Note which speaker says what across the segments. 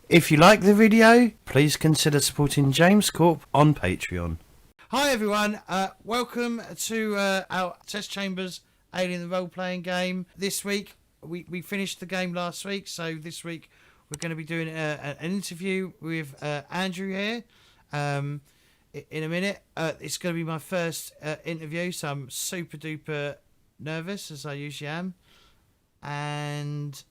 Speaker 1: If you like the video, please consider supporting James Corp on Patreon. Hi everyone, welcome to our Test Chambers Alien the Role-Playing game. This week, we finished the game last week, so this week we're going to be doing an interview with Andrew here. In a minute, it's going to be my first interview, so I'm super duper nervous, as I usually am. And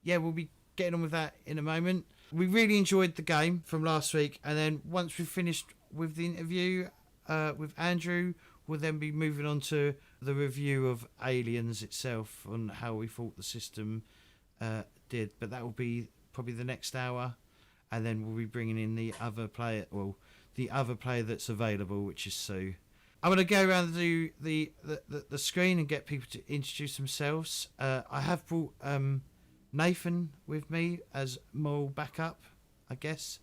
Speaker 1: yeah, we'll be getting on with that in a moment. We really enjoyed the game from last week, and then once we've finished with the interview with Andrew, we'll then be moving on to the review of Aliens itself on how we thought the system did. But that will be probably the next hour, and then we'll be bringing in the other player, that's available, which is Sue. I'm going to go around and do the screen and get people to introduce themselves. I have brought Nathan with me as moral backup, I guess,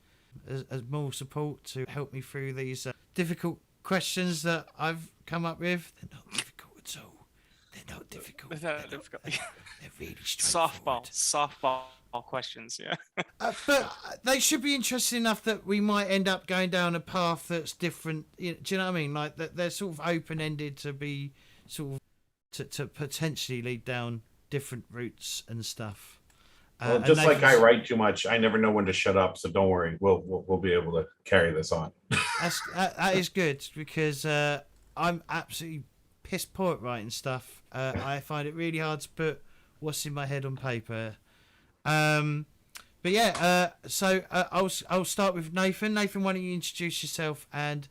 Speaker 1: as moral support to help me through these difficult questions that I've come up with. They're not difficult at all. They're not difficult. They're really straightforward.
Speaker 2: Softball questions, yeah.
Speaker 1: But they should be interesting enough that we might end up going down a path that's different. Do you know what I mean? Like that they're sort of open-ended to be sort of to potentially lead down different routes and stuff.
Speaker 3: Well, just like I write too much, I never know when to shut up. So don't worry, we'll be able to carry this on.
Speaker 1: That is good because I'm absolutely piss poor at writing stuff. I find it really hard to put what's in my head on paper. But yeah, so I'll start with Nathan. Nathan, why don't you introduce yourself and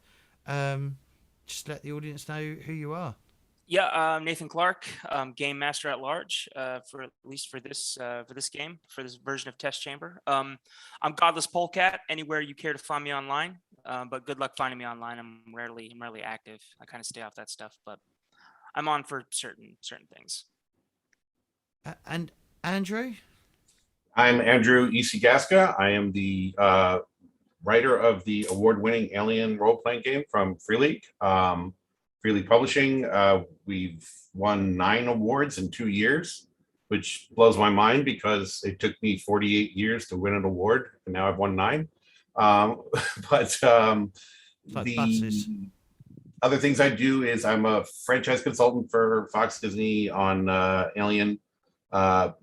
Speaker 1: just let the audience know who you are?
Speaker 2: Yeah, Nathan Clark, game master at large for at least for this game, for this version of Test Chamber. I'm Godless Polecat. Anywhere you care to find me online, but good luck finding me online. I'm rarely active. I kind of stay off that stuff, but I'm on for certain things.
Speaker 1: And Andrew?
Speaker 3: I'm Andrew E.C. Gaska. I am the writer of the award-winning Alien role-playing game from Free League. Free League Publishing. We've won 9 awards in 2 years, which blows my mind because it took me 48 years to win an award, and now I've won 9. But the other things I do is I'm a franchise consultant for Fox Disney on Alien. I've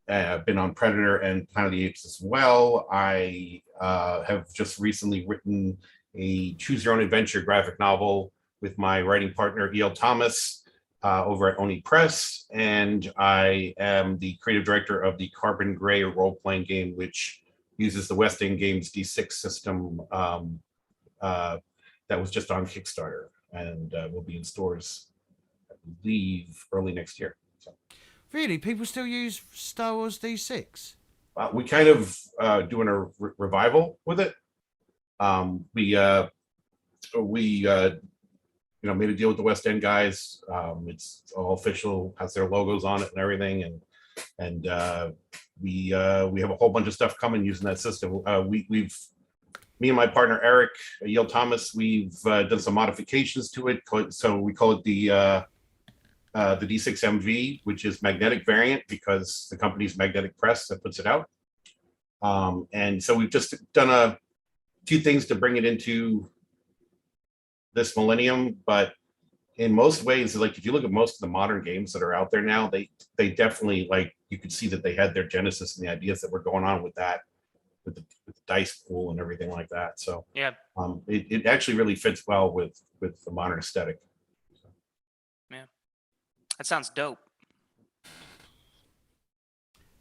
Speaker 3: been on Predator and Planet of the Apes as well. I have just recently written a Choose Your Own Adventure graphic novel with my writing partner, E.L. Thomas, over at Oni Press. And I am the creative director of the Carbon Gray role-playing game, which uses the West End Games D6 system that was just on Kickstarter and will be in stores, I believe, early next year. So.
Speaker 1: Really? People still use Star Wars D6?
Speaker 3: We kind of doing a revival with it. We made a deal with the West End guys. It's all official, has their logos on it and everything, and we have a whole bunch of stuff coming using that system. Me and my partner Eric Yale Thomas, we've done some modifications to it. So we call it the D6MV, which is magnetic variant because the company's Magnetic Press that puts it out. And so we've just done a few things to bring it into this millennium, but in most ways, like if you look at most of the modern games that are out there now, they definitely, like, you could see that they had their genesis and the ideas that were going on with that, with the dice pool and everything like that. So
Speaker 2: yeah,
Speaker 3: it actually really fits well with the modern aesthetic.
Speaker 2: Yeah, that sounds dope.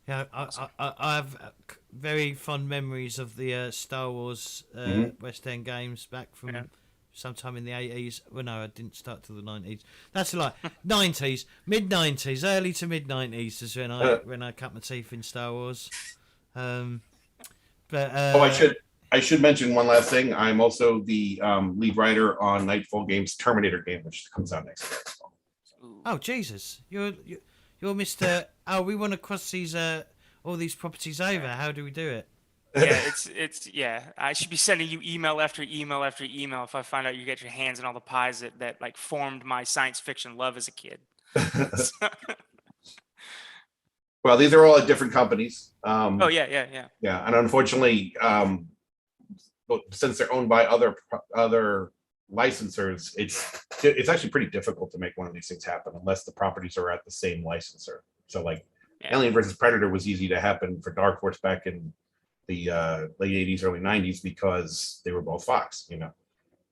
Speaker 1: Yeah, I have very fond memories of the Star Wars West End games back from sometime in the 80s. Well, no, I didn't start till the 90s. That's a lie. 90s, mid-90s, early to mid-90s is when I cut my teeth in Star Wars.
Speaker 3: I should mention one last thing. I'm also the lead writer on Nightfall Games' Terminator game, which comes out next year.
Speaker 1: Oh Jesus, you're Mr. Oh, we want to cross these all these properties over. How do we do it?
Speaker 2: Yeah, it's I should be sending you email after email after email if I find out you get your hands on all the pies that like formed my science fiction love as a kid.
Speaker 3: Well, these are all at different companies.
Speaker 2: Oh yeah.
Speaker 3: Yeah, and unfortunately, since they're owned by other licensors, it's actually pretty difficult to make one of these things happen unless the properties are at the same licensor. So like
Speaker 2: Yeah.
Speaker 3: Alien versus Predator was easy to happen for Dark Horse back in the late 80s, early 90s because they were both Fox,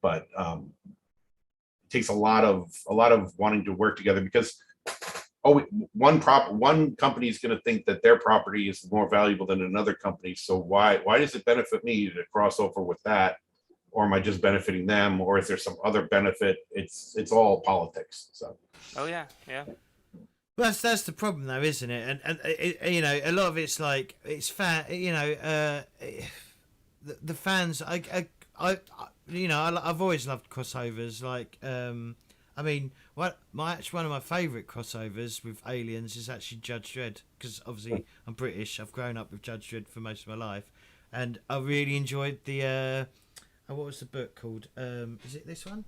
Speaker 3: But it takes a lot of wanting to work together because one company is going to think that their property is more valuable than another company. So why does it benefit me to cross over with that? Or am I just benefiting them? Or is there some other benefit? It's all politics. So.
Speaker 2: Oh yeah.
Speaker 1: Well, that's the problem, though, isn't it? And a lot of it's like it's fan. The fans. I've always loved crossovers. Like, I mean, one of my favourite crossovers with aliens is actually Judge Dredd, because obviously I'm British. I've grown up with Judge Dredd for most of my life, and I really enjoyed the. What was the book called? Is it this one?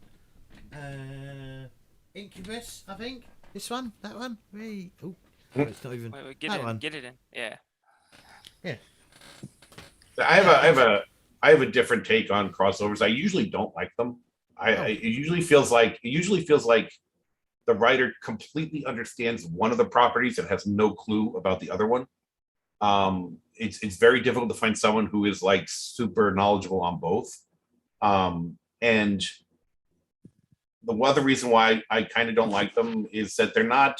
Speaker 1: Incubus, I think. This one, that one. Really? Oh, it's not even.
Speaker 2: Wait, get it in. Yeah.
Speaker 3: Yeah. I have a different take on crossovers. I usually don't like them. It usually feels like the writer completely understands one of the properties and has no clue about the other one. It's very difficult to find someone who is like super knowledgeable on both. And the other reason why I kind of don't like them is that they're not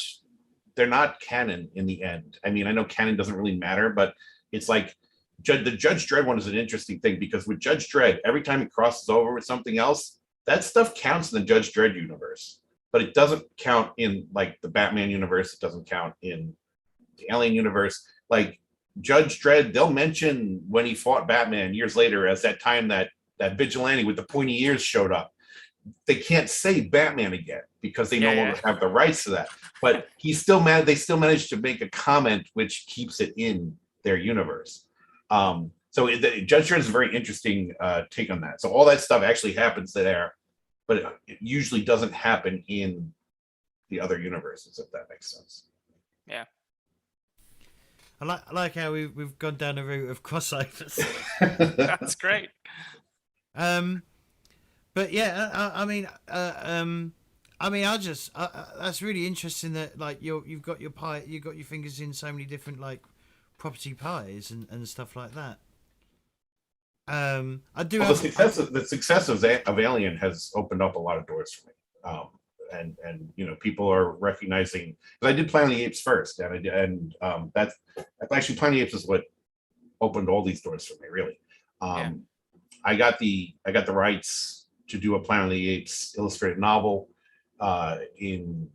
Speaker 3: canon in the end. I mean, I know canon doesn't really matter, but it's like the Judge Dredd one is an interesting thing because with Judge Dredd, every time it crosses over with something else, that stuff counts in the Judge Dredd universe, but it doesn't count in like the Batman universe. It doesn't count in the Alien universe. Like Judge Dredd, they'll mention when he fought Batman years later as that time that vigilante with the pointy ears showed up. They can't say Batman again because they no longer have the rights to that. But they still managed to make a comment which keeps it in their universe. So Judge Dredd is a very interesting take on that. So all that stuff actually happens there, but it usually doesn't happen in the other universes, if that makes sense.
Speaker 2: Yeah.
Speaker 1: I like how we've gone down the route of crossovers.
Speaker 2: That's great.
Speaker 1: But yeah, I mean, that's really interesting that like you've got your pie, you've got your fingers in so many different like property pies and stuff like that.
Speaker 3: The success of Alien has opened up a lot of doors for me. And people are recognizing because I did Planet of the Apes first, and that's actually Planet of the Apes is what opened all these doors for me, really. I got the rights to do a Planet of the Apes illustrated novel in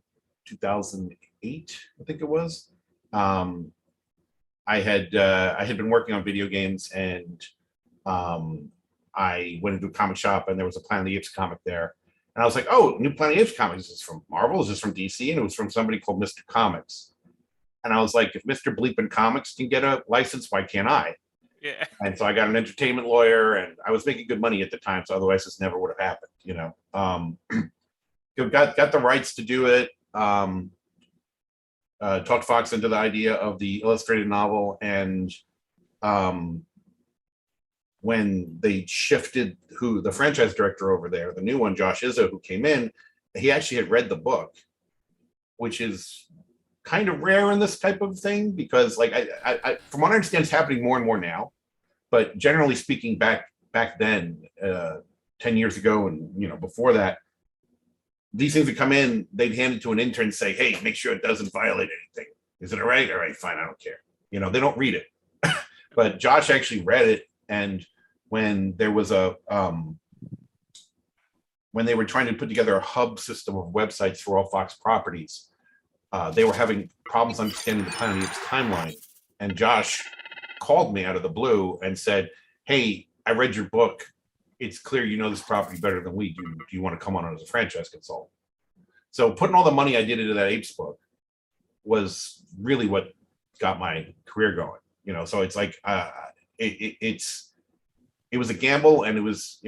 Speaker 3: 2008, I think it was. I had been working on video games, and I went into a comic shop, and there was a Planet of the Apes comic there, and I was like, "Oh, new Planet of the Apes comic! Is this from Marvel? Is this from DC?" And it was from somebody called Mr. Comics, and I was like, "If Mr. Bleepin Comics can get a license, why can't I?"
Speaker 2: Yeah.
Speaker 3: And so I got an entertainment lawyer, and I was making good money at the time, so otherwise this never would have happened. Got the rights to do it. Talked Fox into the idea of the illustrated novel, and when they shifted the franchise director over there, the new one, Josh Izzo, who came in, he actually had read the book, which is kind of rare in this type of thing because, like, I from what I understand, it's happening more and more now. But generally speaking, back then, 10 years ago, and before that, these things would come in, they'd hand it to an intern and say, "Hey, make sure it doesn't violate anything. Is it all right? All right, fine, I don't care." They don't read it. But Josh actually read it, and when there was when they were trying to put together a hub system of websites for all Fox properties, they were having problems understanding the Planet of the Apes timeline. And Josh called me out of the blue and said, "Hey, I read your book. It's clear you know this property better than we do. Do you want to come on as a franchise consultant?" So putting all the money I did into that Apes book was really what got my career going. So it's like it was a gamble, and it was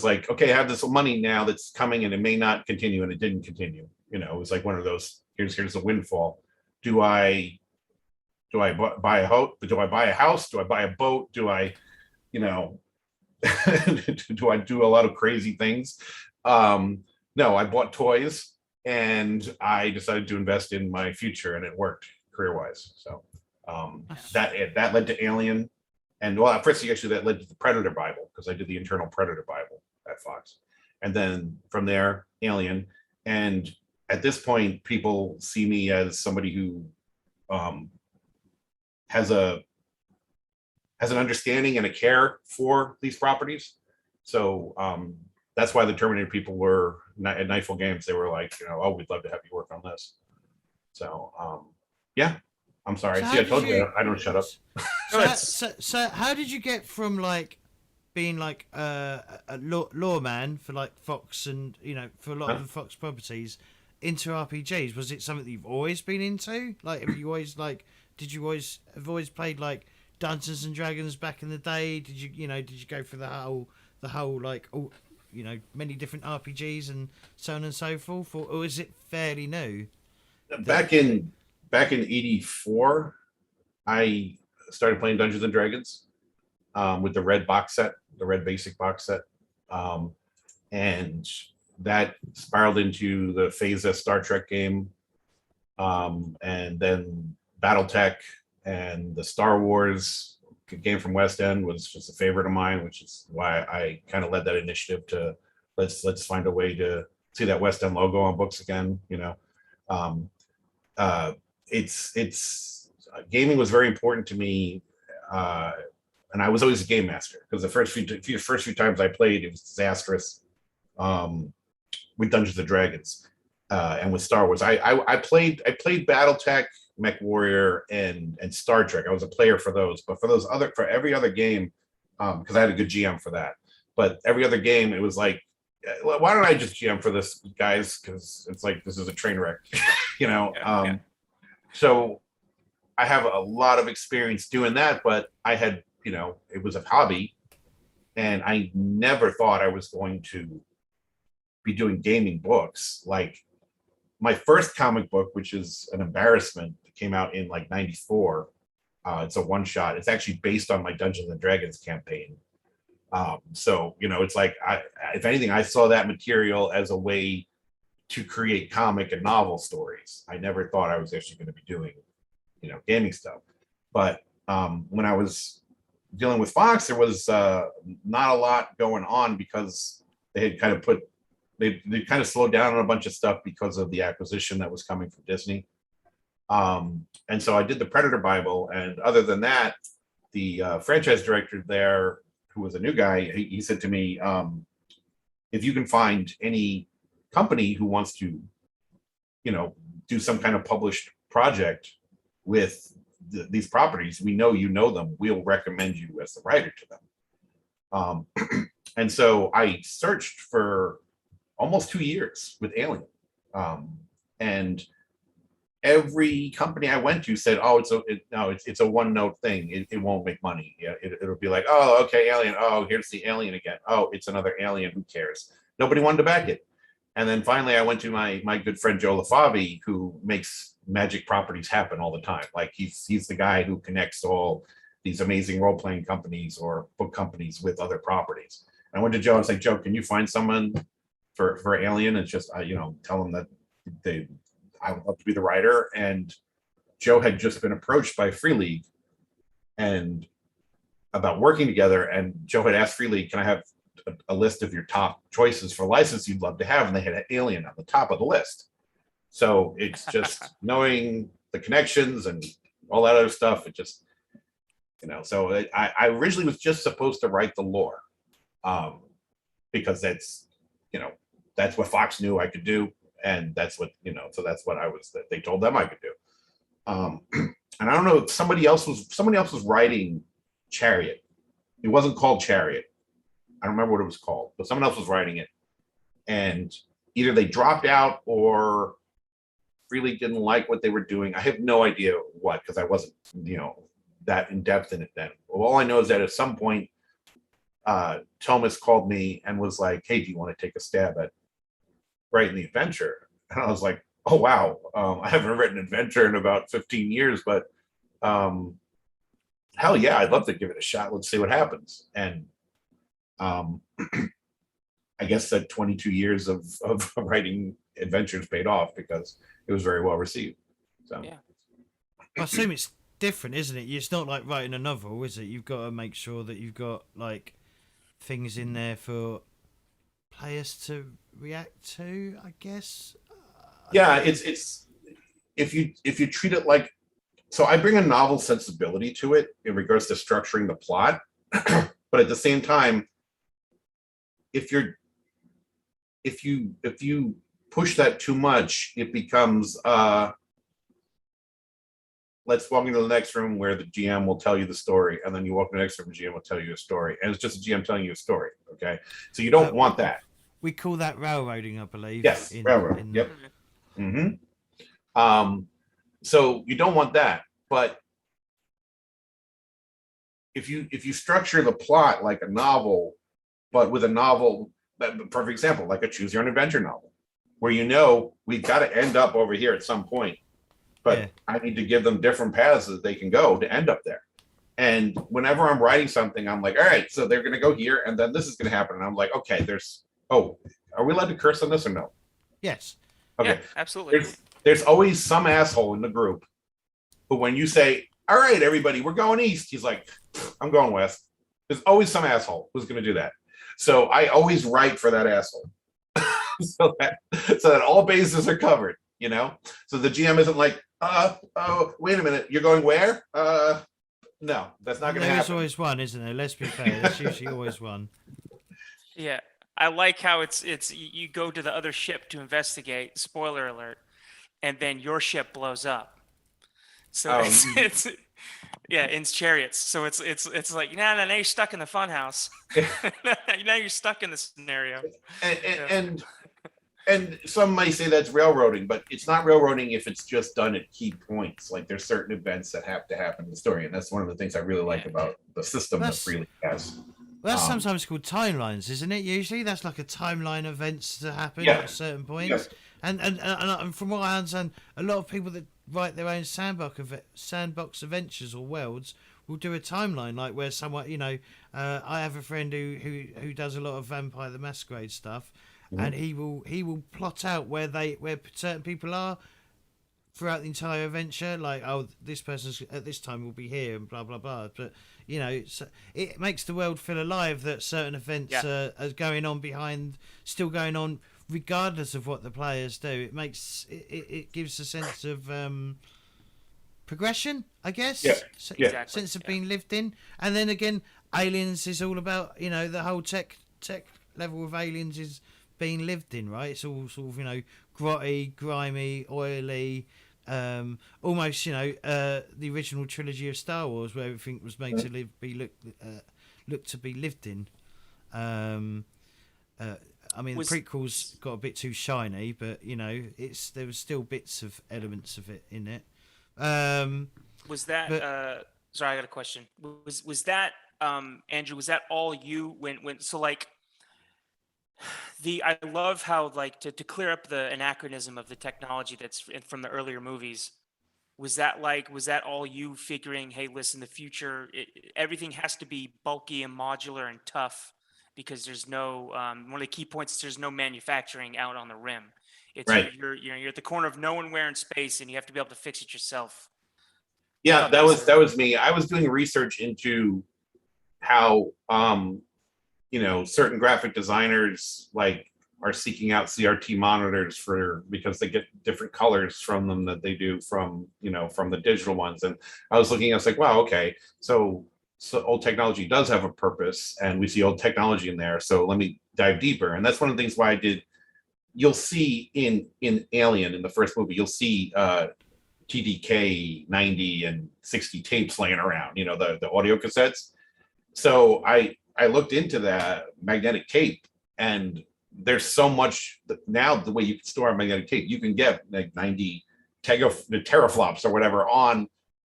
Speaker 3: like, okay, I have this money now that's coming, and it may not continue, and it didn't continue. It was like one of those, here's a windfall. Do I Do I buy a house? Do I buy a house? Do I buy a boat? Do I, you know, do I do a lot of crazy things? No, I bought toys and I decided to invest in my future, and it worked career-wise. So that led to Alien, and well, first actually that led to the Predator Bible, because I did the internal Predator Bible at Fox, and then from there Alien, and at this point people see me as somebody who has an understanding and a care for these properties. So that's why the Terminator people were at Nightfall Games. They were like, oh, we'd love to have you work on this. So yeah, I'm sorry.
Speaker 1: So
Speaker 3: See, I told you I don't shut up.
Speaker 1: So how did you get from like being like a lawman for like Fox and for a lot of the Fox properties into RPGs? Was it something that you've always been into? Like, have you always like? Did you always played like Dungeons and Dragons back in the day? Did you did you go for the whole like many different RPGs and so on and so forth, or is it fairly new?
Speaker 3: Back in '84, I started playing Dungeons and Dragons with the Red box set, the Red Basic box set, and that spiraled into the Phasa Star Trek game, and then BattleTech and the Star Wars game from West End was just a favorite of mine, which is why I kind of led that initiative to let's find a way to see that West End logo on books again. It's gaming was very important to me, and I was always a game master, because the first few times I played, it was disastrous with Dungeons and Dragons and with Star Wars. I played BattleTech, Mech Warrior, and Star Trek. I was a player for those, but for every other game, because I had a good GM for that. But every other game, it was like, why don't I just GM for this, guys? Because it's like, this is a train wreck, So I have a lot of experience doing that, but I had, it was a hobby, and I never thought I was going to be doing gaming books. Like, my first comic book, which is an embarrassment, came out in like '94. It's a one shot. It's actually based on my Dungeons and Dragons campaign. So it's like, if anything, I saw that material as a way to create comic and novel stories. I never thought I was actually going to be doing, gaming stuff. But when I was dealing with Fox, there was not a lot going on, because they had kind of they kind of slowed down on a bunch of stuff because of the acquisition that was coming from Disney. And so I did the Predator Bible, and other than that, the franchise director there, who was a new guy, he said to me, if you can find any company who wants to, do some kind of published project with these properties, we know you know them, we'll recommend you as the writer to them. And so I searched for almost 2 years with Alien, and every company I went to said, "Oh, it's a one note thing. It won't make money. Yeah, it'll be like, oh, okay, Alien. Oh, here's the Alien again. Oh, it's another Alien. Who cares?" Nobody wanted to back it. And then finally, I went to my good friend Joe LaFavi, who makes magic properties happen all the time. Like, he's the guy who connects all these amazing role playing companies or book companies with other properties. And I went to Joe and was like, "Joe, can you find someone for Alien?" And just tell them that I would love to be the writer. And Joe had just been approached by Free League and about working together. And Joe had asked Free League, "Can I have a list of your top choices for license you'd love to have?" And they had Alien on the top of the list. So it's just knowing the connections and all that other stuff. It just, so I originally was just supposed to write the lore, because that's what Fox knew I could do. And that's what, so that's what they told them I could do. And I don't know, somebody else was writing Chariot. It wasn't called Chariot. I don't remember what it was called, but someone else was writing it. And either they dropped out or really didn't like what they were doing. I have no idea what, because I wasn't, that in depth in it then. All I know is that at some point, Thomas called me and was like, "Hey, do you want to take a stab at writing the adventure?" And I was like, "Oh, wow. I haven't written adventure in about 15 years, but hell yeah, I'd love to give it a shot. Let's see what happens. And I guess that 22 years of writing adventures paid off because it was very well received. So
Speaker 2: Yeah.
Speaker 1: I assume it's different, isn't it? It's not like writing a novel, is it? You've got to make sure that you've got like things in there for players to react to, I guess.
Speaker 3: yeah, it's if you treat it like, so I bring a novel sensibility to it in regards to structuring the plot, but at the same time, if you push that too much, it becomes let's walk into the next room where the GM will tell you the story, and then you walk in the next room, the GM will tell you a story, and it's just a GM telling you a story. Okay, so you don't want that.
Speaker 1: We call that railroading, I believe.
Speaker 3: Yes, railroad. Yep. Mm-hmm. So you don't want that, but if you structure the plot like a novel, but with a novel, perfect example, like a choose your own adventure novel, where we've got to end up over here at some point, but I need to give them different paths that they can go to end up there. And whenever I'm writing something, I'm like, all right, so they're going to go here, and then this is going to happen. And I'm like, okay, are we allowed to curse on this or no?
Speaker 1: Yes.
Speaker 3: Okay.
Speaker 2: Yeah, absolutely.
Speaker 3: There's always some asshole in the group who, when you say, all right, everybody, we're going east, he's like, I'm going west. There's always some asshole who's going to do that. So I always write for that asshole. so that all bases are covered, So the GM isn't like, oh, wait a minute, you're going where? No, that's not going to happen.
Speaker 1: There's always one, isn't there? Let's be fair. There's usually always one.
Speaker 2: Yeah. I like how it's you go to the other ship to investigate, spoiler alert, and then your ship blows up. So it's in chariots. So it's like, no, you're stuck in the fun house. Now you're stuck in the scenario.
Speaker 3: And some might say that's railroading, but it's not railroading if it's just done at key points. Like there's certain events that have to happen in the story, and that's one of the things I really like about the system that Freely has.
Speaker 1: Well, that's sometimes called timelines, isn't it? Usually, that's like a timeline of events to happen at certain points.
Speaker 3: Yes.
Speaker 1: And from what I understand, a lot of people that write their own sandbox adventures or worlds will do a timeline, like where someone, I have a friend who does a lot of Vampire the Masquerade stuff, and he will plot out where certain people are throughout the entire adventure, like, oh, this person's at this time will be here and blah blah blah. But so it makes the world feel alive that certain events are going on still going on regardless of what the players do. It gives a sense of progression, I guess.
Speaker 2: Exactly.
Speaker 1: Sense of being lived in. And then again, Aliens is all about the whole tech level of Aliens is being lived in, right? It's all sort of grotty, grimy, oily, almost the original trilogy of Star Wars, where everything was made to look to be lived in. I mean, the prequels got a bit too shiny, but there was still elements of it in it.
Speaker 2: Was that? Sorry, I got a question. Was that Andrew? Was that all you when? So like. I love how, like, to clear up the anachronism of the technology that's from the earlier movies. Was that all you figuring, hey, listen, the future, everything has to be bulky and modular and tough because there's no one of the key points is there's no manufacturing out on the rim. It's
Speaker 3: right.
Speaker 2: You're at the corner of nowhere in space and you have to be able to fix it yourself.
Speaker 3: Yeah, that was me. I was doing research into how certain graphic designers are seeking out CRT monitors because they get different colors from them that they do from the digital ones. And I was looking, I was like, wow, okay, so old technology does have a purpose, and we see old technology in there. So let me dive deeper. And that's one of the things why you'll see in Alien, in the first movie, you'll see TDK 90 and 60 tapes laying around, the audio cassettes. So I looked into that magnetic tape, and there's so much now. The way you can store a magnetic tape, you can get like 90 teraflops or whatever on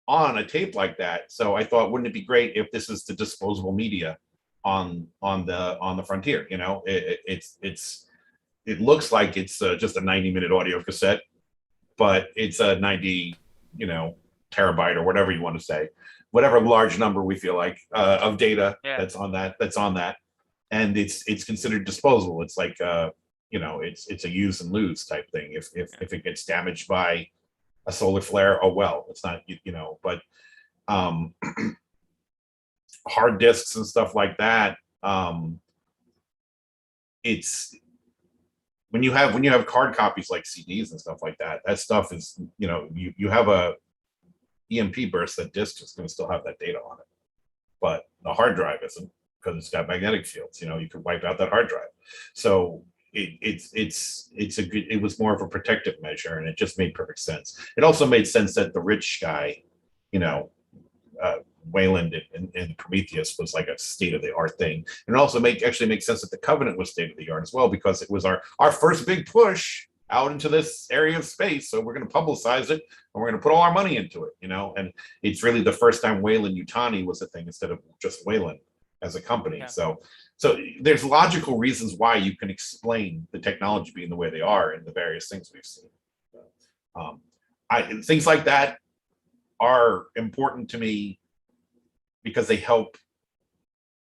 Speaker 3: a tape like that. So I thought, wouldn't it be great if this is the disposable media on the frontier? It looks like it's just a 90-minute audio cassette, but it's a 90 terabyte or whatever you want to say, whatever large number we feel like of data
Speaker 2: Yeah.
Speaker 3: that's on that, and it's considered disposable. It's like it's a use and lose type thing. If it gets damaged by a solar flare, oh well, it's not but hard disks and stuff like that. It's when you have card copies like CDs and stuff like that. That stuff is you have a EMP burst, that disk is going to still have that data on it, but the hard drive isn't, because it's got magnetic fields. You could wipe out that hard drive. So it was more of a protective measure, and it just made perfect sense. It also made sense that the rich guy, Wayland in Prometheus was like a state of the art thing. And it also actually makes sense that the Covenant was state of the art as well, because it was our first big push out into this area of space. So we're going to publicize it, and we're going to put all our money into it, and it's really the first time Wayland-Yutani was a thing instead of just Wayland as a company.
Speaker 2: Yeah.
Speaker 3: So there's logical reasons why you can explain the technology being the way they are in the various things we've seen. Things like that are important to me because they help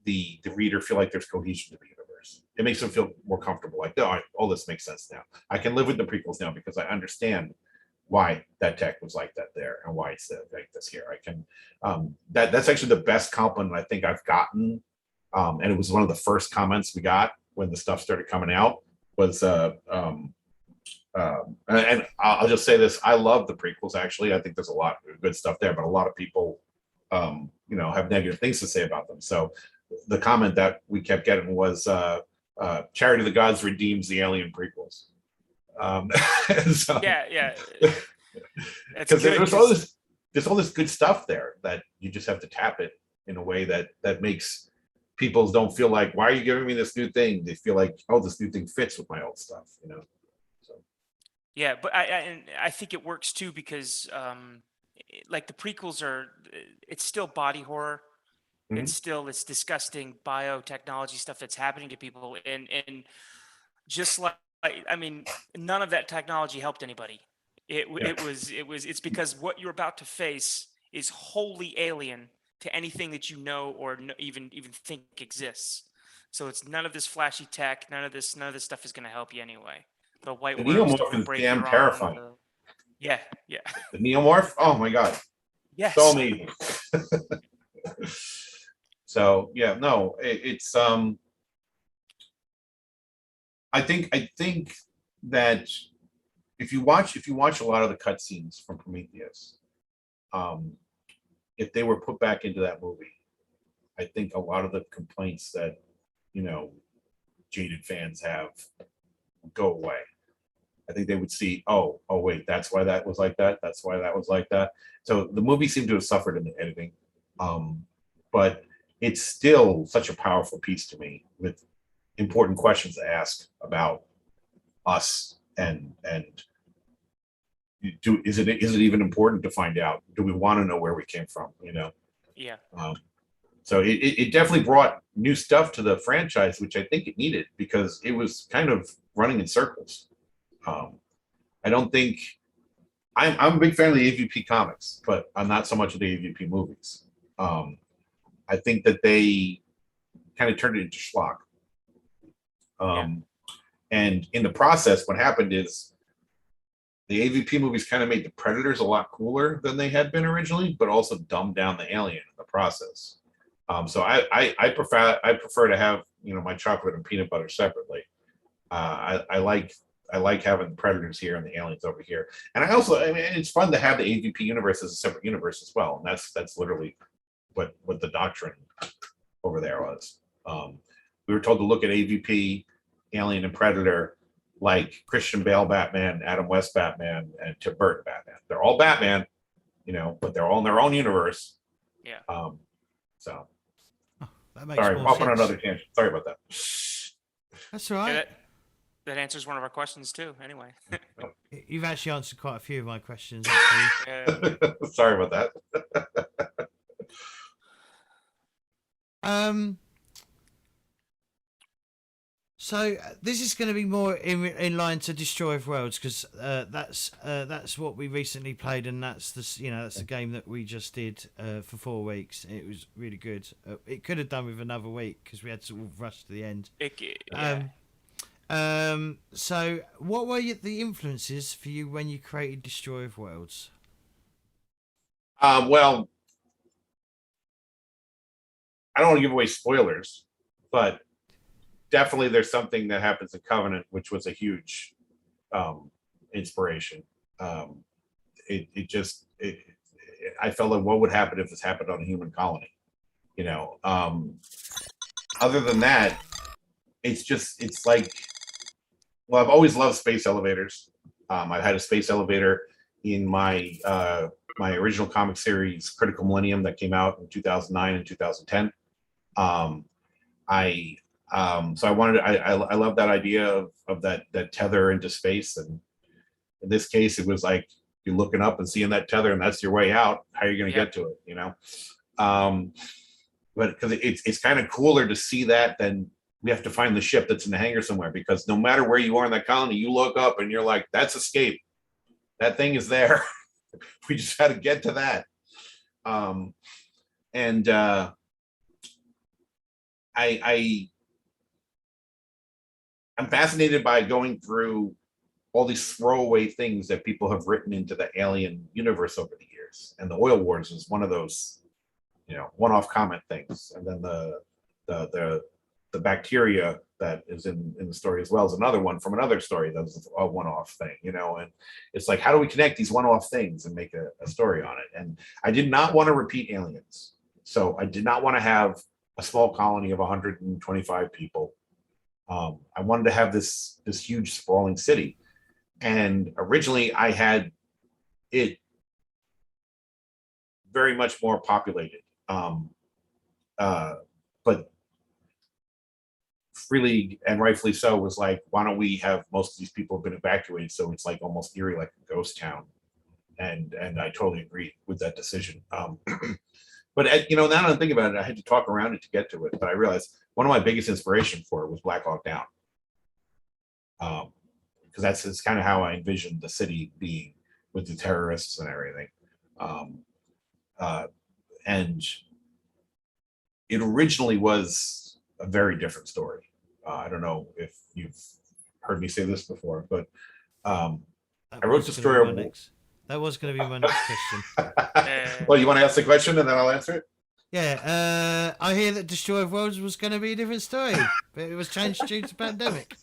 Speaker 3: the reader feel like there's cohesion to the universe. It makes them feel more comfortable. Like, no, all this makes sense now. I can live with the prequels now because I understand why that tech was like that there and why it's like this here. I can that's actually the best compliment I think I've gotten, and it was one of the first comments we got when the stuff started coming out was and I'll just say this: I love the prequels. Actually, I think there's a lot of good stuff there, but a lot of people have negative things to say about them. So the comment that we kept getting was Charity of the Gods redeems the Alien prequels. So,
Speaker 2: yeah.
Speaker 3: Because there's all this good stuff there that you just have to tap it in a way that makes people don't feel like, why are you giving me this new thing? They feel like, oh, this new thing fits with my old stuff, So
Speaker 2: Yeah, but I think it works too because like the prequels it's still body horror.
Speaker 3: Mhm.
Speaker 2: It's still this disgusting biotechnology stuff that's happening to people, and just like none of that technology helped anybody. It's because what you're about to face is wholly alien to anything that you know or even think exists. So it's none of this flashy tech, none of this stuff is going to help you anyway. The white
Speaker 3: The
Speaker 2: worms
Speaker 3: neomorph
Speaker 2: don't
Speaker 3: is
Speaker 2: break
Speaker 3: damn
Speaker 2: your arm.
Speaker 3: terrifying.
Speaker 2: Yeah.
Speaker 3: The neomorph, oh my god,
Speaker 2: Yes.
Speaker 3: so amazing. So yeah, no, it's I think that if you watch a lot of the cutscenes from Prometheus, if they were put back into that movie, I think a lot of the complaints that jaded fans have go away. I think they would see, oh wait, that's why that was like that. That's why that was like that. So the movie seemed to have suffered in the editing, but it's still such a powerful piece to me with important questions to ask about us and is it even important to find out? Do we want to know where we came from?
Speaker 2: Yeah.
Speaker 3: So it definitely brought new stuff to the franchise, which I think it needed because it was kind of running in circles. I don't think I'm a big fan of the AVP comics, but I'm not so much of the AVP movies. I think that they kind of turned it into schlock. And in the process, what happened is the AVP movies kind of made the Predators a lot cooler than they had been originally, but also dumbed down the alien in the process. So I prefer to have my chocolate and peanut butter separately. I like having the Predators here and the aliens over here, and it's fun to have the AVP universe as a separate universe as well, and that's literally what the doctrine over there was. We were told to look at AVP, Alien, and Predator like Christian Bale Batman, Adam West Batman, and Tim Burton Batman. They're all Batman, but they're all in their own universe.
Speaker 2: Yeah.
Speaker 3: So.
Speaker 1: That makes
Speaker 3: Sorry,
Speaker 1: more
Speaker 3: off on
Speaker 1: sense.
Speaker 3: another tangent. Sorry about that.
Speaker 1: That's all right.
Speaker 2: That answers one of our questions too. Anyway.
Speaker 1: You've actually answered quite a few of my questions. Actually.
Speaker 3: Sorry about that.
Speaker 1: So this is going to be more in line to Destroy of Worlds, because that's what we recently played, and that's the game that we just did for 4 weeks. It was really good. It could have done with another week because we had to rush to the end. So what were the influences for you when you created Destroy of Worlds?
Speaker 3: Well, I don't want to give away spoilers, but definitely there's something that happens in Covenant, which was a huge inspiration. I felt like, what would happen if this happened on a human colony? Other than that, it's like, well, I've always loved space elevators. I've had a space elevator in my my original comic series, Critical Millennium, that came out in 2009 and 2010. I love that idea of that tether into space, and in this case, it was like you're looking up and seeing that tether, and that's your way out. How are you going to get to it? But because it's kind of cooler to see that than we have to find the ship that's in the hangar somewhere. Because no matter where you are in that colony, you look up and you're like, "That's escape. That thing is there. We just had to get to that." I'm fascinated by going through all these throwaway things that people have written into the Alien universe over the years, and the Oil Wars is one of those, one-off comment things. And then the bacteria that is in the story as well is another one from another story that's a one-off thing, and it's like, how do we connect these one-off things and make a story on it? And I did not want to repeat Aliens, so I did not want to have a small colony of 125 people. I wanted to have this huge sprawling city, and originally I had it very much more populated, but freely and rightfully so was like, why don't we have most of these people have been evacuated, so it's like almost eerie, like a ghost town. And I totally agree with that decision. But now that I'm thinking about it, I had to talk around it to get to it. But I realized one of my biggest inspiration for it was Black Hawk Down, because that's kind of how I envisioned the city being, with the terrorists and everything. And it originally was a very different story. I don't know if you've heard me say this before, but I wrote Destroyer.
Speaker 1: That was going to be my next question.
Speaker 3: Well, you want to ask the question and then I'll answer it?
Speaker 1: Yeah, I hear that Destroy of Worlds was going to be a different story, but it was changed due to pandemic.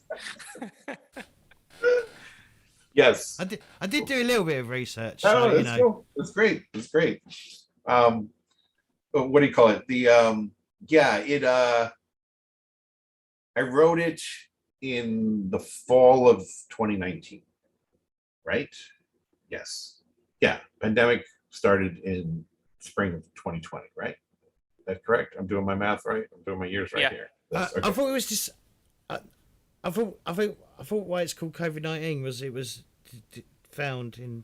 Speaker 3: Yes.
Speaker 1: I did do a little bit of research.
Speaker 3: Oh,
Speaker 1: so,
Speaker 3: that's cool. That's great. That's great. What do you call it? I wrote it in the fall of 2019, right? Yes. Yeah. Pandemic started in spring of 2020, right? Is that correct? I'm doing my math right. I'm doing my years right here.
Speaker 1: Okay. I thought it was just. I thought why it's called COVID-19 was it was found in.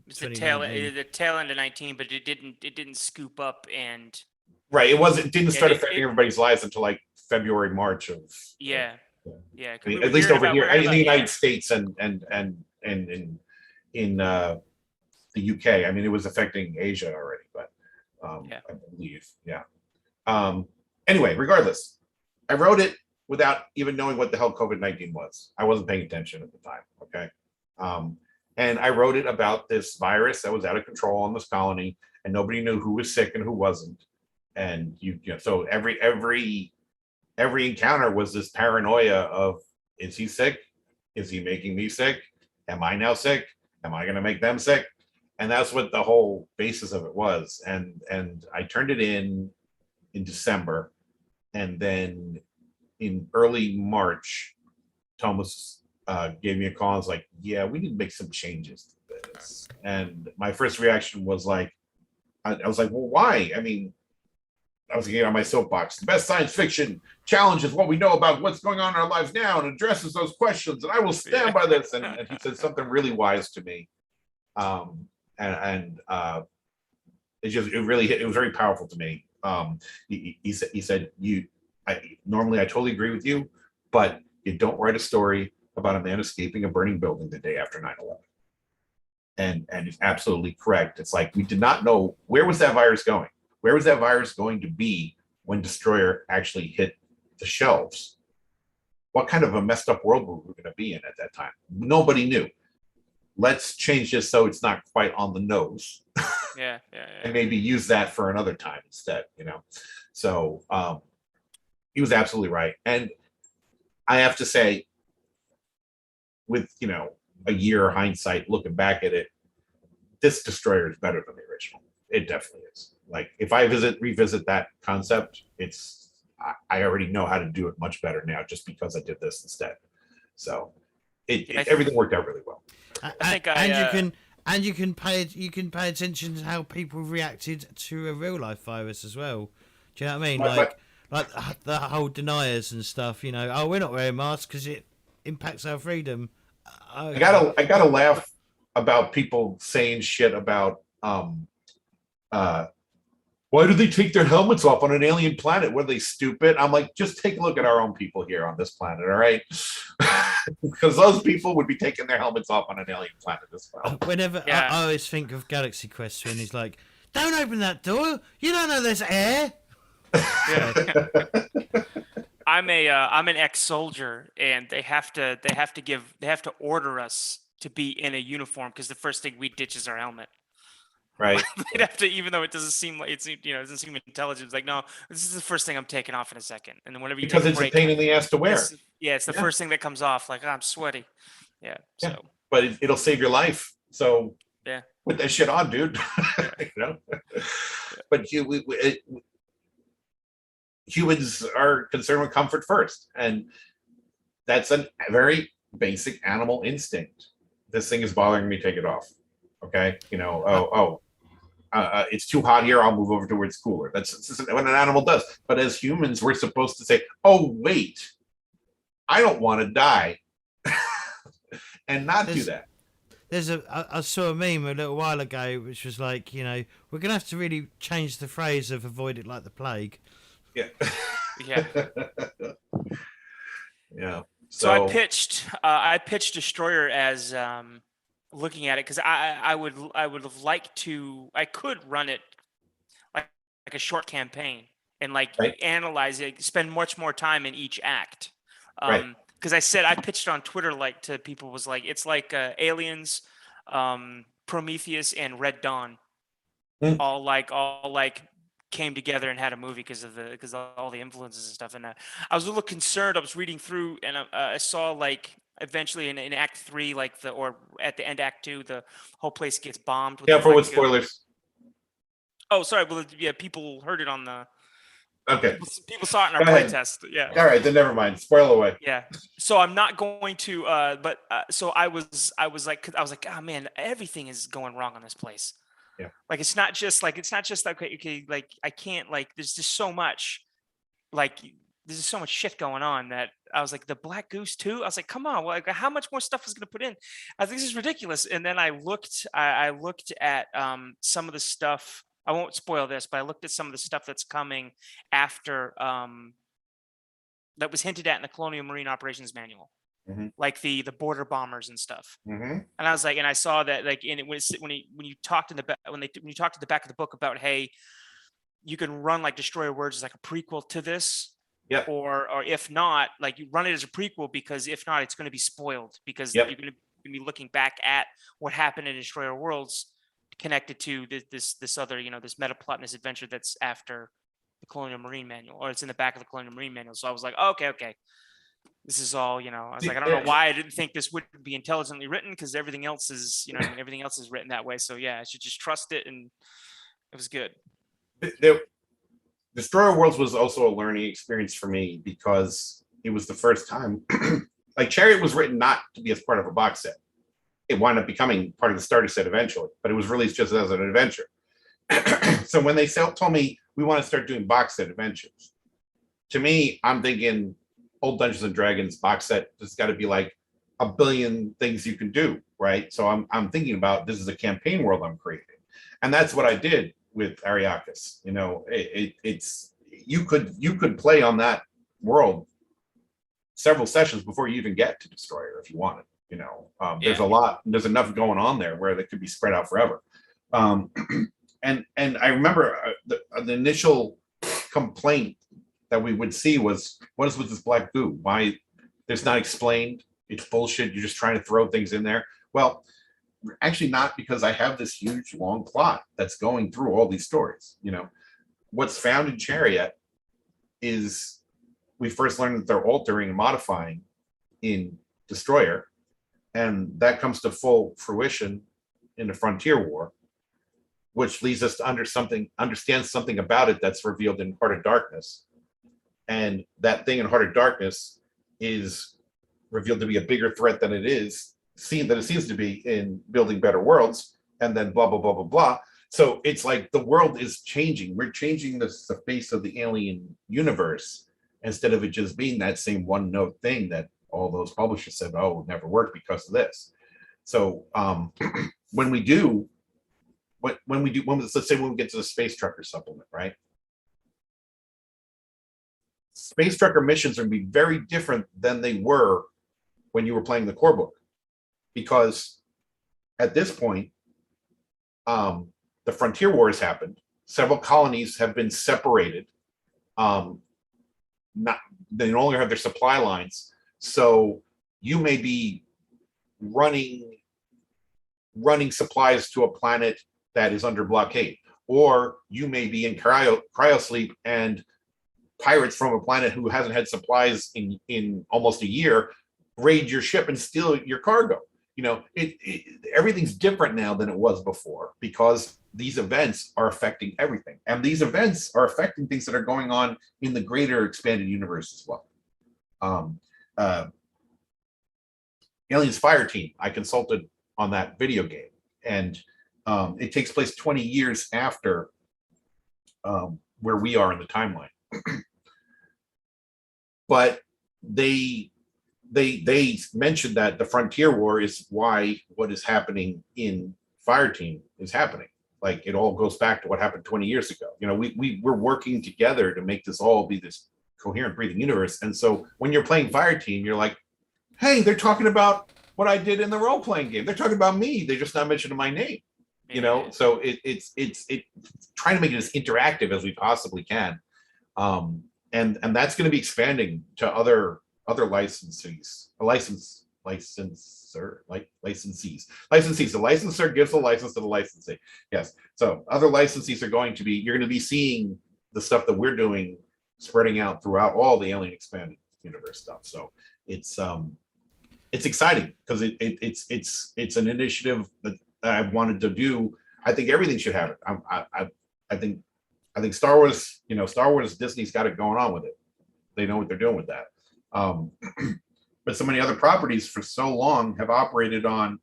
Speaker 2: It's the tail end of 19, but it didn't scoop up and.
Speaker 3: Right. It didn't start affecting everybody's lives until like February, March of.
Speaker 2: Yeah.
Speaker 3: I mean, at least over here in the United States and in the UK. I mean, it was affecting Asia already, but I believe, yeah. Anyway, regardless, I wrote it without even knowing what the hell COVID-19 was. I wasn't paying attention at the time, okay? And I wrote it about this virus that was out of control on this colony, and nobody knew who was sick and who wasn't. And so every encounter was this paranoia of, is he sick? Is he making me sick? Am I now sick? Am I going to make them sick? And that's what the whole basis of it was. And I turned it in December, and then in early March, Thomas gave me a call and was like, yeah, we need to make some changes to this. And my first reaction was like, I was like, well, why? I mean, I was getting on my soapbox. The best science fiction challenges what we know about what's going on in our lives now and addresses those questions. And I will stand by this. And he said something really wise to me. It was very powerful to me. He said, normally I totally agree with you, but You don't write a story about a man escaping a burning building the day after 9/11. And it's absolutely correct. It's like we did not know where was that virus going. Where was that virus going to be when Destroyer actually hit the shelves? What kind of a messed up world were we going to be in at that time? Nobody knew. Let's change this so it's not quite on the nose.
Speaker 2: Yeah.
Speaker 3: And maybe use that for another time instead, So he was absolutely right. And I have to say, with, a year hindsight, looking back at it, this Destroyer is better than the original. It definitely is. Like, if I revisit that concept, I already know how to do it much better now just because I did this instead. So everything worked out really well.
Speaker 1: You can pay attention to how people reacted to a real life virus as well. Do you know what I mean? Like the whole deniers and stuff. We're not wearing masks because it impacts our freedom.
Speaker 3: I gotta laugh about people saying shit about why do they take their helmets off on an alien planet? Were they stupid? I'm like, just take a look at our own people here on this planet, all right? Because those people would be taking their helmets off on an alien planet as well.
Speaker 1: Whenever I always think of Galaxy Quest when he's like, "Don't open that door. You don't know there's air."
Speaker 2: Yeah. I'm an ex-soldier, and they have to order us to be in a uniform because the first thing we ditch is our helmet.
Speaker 3: Right.
Speaker 2: They'd have to, even though it doesn't seem like it doesn't seem intelligent. It's like, no, this is the first thing I'm taking off in a second, and then whenever you
Speaker 3: because it's a pain in the ass to wear.
Speaker 2: It's the first thing that comes off. Like, I'm sweaty. Yeah. So.
Speaker 3: But it'll save your life. So put that shit on, dude. But humans are concerned with comfort first, and that's a very basic animal instinct. This thing is bothering me, take it off. Okay, it's too hot here, I'll move over to where it's cooler. That's what an animal does. But as humans, we're supposed to say, oh wait, I don't want to die. And not do that.
Speaker 1: I saw a meme a little while ago which was like, we're gonna have to really change the phrase of avoid it like the plague.
Speaker 3: Yeah. Yeah.
Speaker 2: So I pitched Destroyer as looking at it because I would have liked to. I could run it like a short campaign and analyze it, spend much more time in each act. Because I pitched on Twitter to people was like, it's like Aliens, Prometheus, and Red Dawn, all came together and had a movie because of all the influences and stuff. And I was a little concerned. I was reading through and I saw eventually in Act 3, or at the end Act 2, the whole place gets bombed.
Speaker 3: With spoilers.
Speaker 2: Oh, sorry. Well, people heard it on the.
Speaker 3: Okay.
Speaker 2: People saw it in our playtest. Yeah.
Speaker 3: All right, then never mind. Spoil away.
Speaker 2: Yeah. So I'm not going to. So I was like, oh man, everything is going wrong on this place.
Speaker 3: Yeah.
Speaker 2: It's not just okay, I can't there's just so much there's just so much shit going on that I was like, the Black Goose too. I was like, come on, how much more stuff is going to put in? I think this is ridiculous. And then I looked at some of the stuff. I won't spoil this, but I looked at some of the stuff that's coming after that was hinted at in the Colonial Marine Operations Manual.
Speaker 3: Mm-hmm.
Speaker 2: Like the border bombers and stuff.
Speaker 3: Mm-hmm.
Speaker 2: And I was like, and I saw that in it when you talked in the when you talked at the back of the book about, hey, you can run Destroyer Words as a prequel to this.
Speaker 3: Yeah.
Speaker 2: Or if not, you run it as a prequel because if not, it's going to be spoiled because you're going to be looking back at what happened in Destroyer Worlds connected to this other, this meta plot and this adventure that's after the Colonial Marine Manual, or it's in the back of the Colonial Marine Manual. So I was like, oh, okay. This is all, I was like, I don't know why I didn't think this would be intelligently written because everything else is, everything else is written that way. So yeah, I should just trust it, and it was good.
Speaker 3: Destroyer Worlds was also a learning experience for me because it was the first time. Chariot was written not to be as part of a box set. It wound up becoming part of the starter set eventually, but it was released just as an adventure. So when they told me we want to start doing box set adventures, to me, I'm thinking old Dungeons and Dragons box set. There's got to be a billion things you can do, right? So I'm thinking about this is a campaign world I'm creating, and that's what I did with Ariakis. It's you could play on that world several sessions before you even get to Destroyer if you want it. There's enough going on there where they could be spread out forever. And I remember the initial complaint that we would see was, what is with this black goo? Why? It's not explained. It's bullshit. You're just trying to throw things in there. Well, actually not, because I have this huge long plot that's going through all these stories. What's found in Chariot is, we first learned that they're altering and modifying in Destroyer, and that comes to full fruition in the Frontier War, which leads us to understand something about it that's revealed in Heart of Darkness. And that thing in Heart of Darkness is revealed to be a bigger threat than it seems to be in Building Better Worlds, and then blah, blah, blah, blah, blah. So it's like the world is changing. We're changing the face of the alien universe, instead of it just being that same one note thing that all those publishers said, oh, it never worked because of this. So when we get to the Space Trucker supplement, right? Space Trucker missions are going to be very different than they were when you were playing the core book, because at this point, the Frontier War has happened. Several colonies have been separated. They no longer have their supply lines, so you may be running supplies to a planet that is under blockade, or you may be in cryosleep, and pirates from a planet who hasn't had supplies in almost a year raid your ship and steal your cargo. Everything's different now than it was before, because these events are affecting everything, and these events are affecting things that are going on in the greater expanded universe as well. Aliens Fire Team, I consulted on that video game, and it takes place 20 years after where we are in the timeline. But they mentioned that the Frontier War is why what is happening in Fire Team is happening. Like, it all goes back to what happened 20 years ago. We're working together to make this all be this coherent, breathing universe. And so when you're playing Fire Team, you're like, hey, they're talking about what I did in the role-playing game. They're talking about me. They're just not mentioning my name. So it's trying to make it as interactive as we possibly can. And that's going to be expanding to other licensees. The licensor gives the license to the licensee. Yes. So other licensees you're going to be seeing the stuff that we're doing spreading out throughout all the Alien Expanded Universe stuff. So it's exciting, because it's an initiative that I've wanted to do. I think everything should have it. I think Star Wars, Disney's got it going on with it. They know what they're doing with that. But so many other properties for so long have operated on,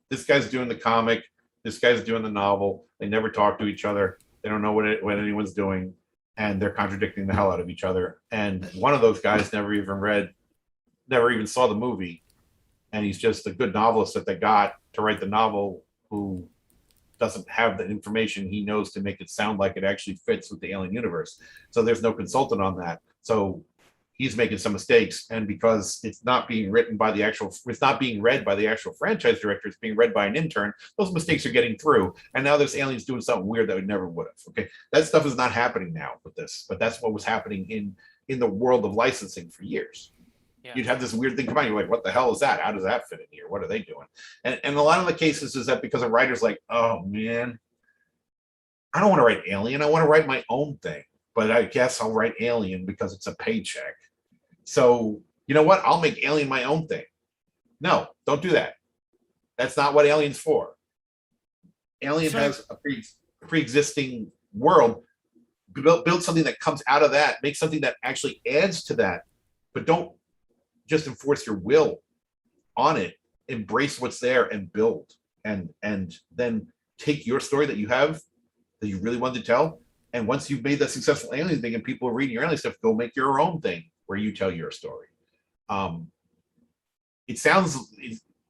Speaker 3: this guy's doing the comic, this guy's doing the novel. They never talk to each other. They don't know what anyone's doing, and they're contradicting the hell out of each other. And one of those guys never even saw the movie, and he's just a good novelist that they got to write the novel, who doesn't have the information he knows to make it sound like it actually fits with the alien universe. So there's no consultant on that. So he's making some mistakes, and because it's not being read by the actual franchise director, it's being read by an intern, those mistakes are getting through. And now there's aliens doing something weird that we never would have. Okay, that stuff is not happening now with this, but that's what was happening in the world of licensing for years. Yeah. You'd have this weird thing come out, you're like, what the hell is that? How does that fit in here? What are they doing? And a lot of the cases is that because a writer's like, oh man, I don't want to write Alien, I want to write my own thing, but I guess I'll write Alien because it's a paycheck. So you know what? I'll make Alien my own thing. No, don't do that. That's not what Alien's for. Alien has a pre-existing world. Build something that comes out of that. Make something that actually adds to that, but don't just enforce your will on it. Embrace what's there and build, and then take your story that you have, that you really want to tell. And once you've made that successful Alien thing and people are reading your Alien stuff, go make your own thing where you tell your story.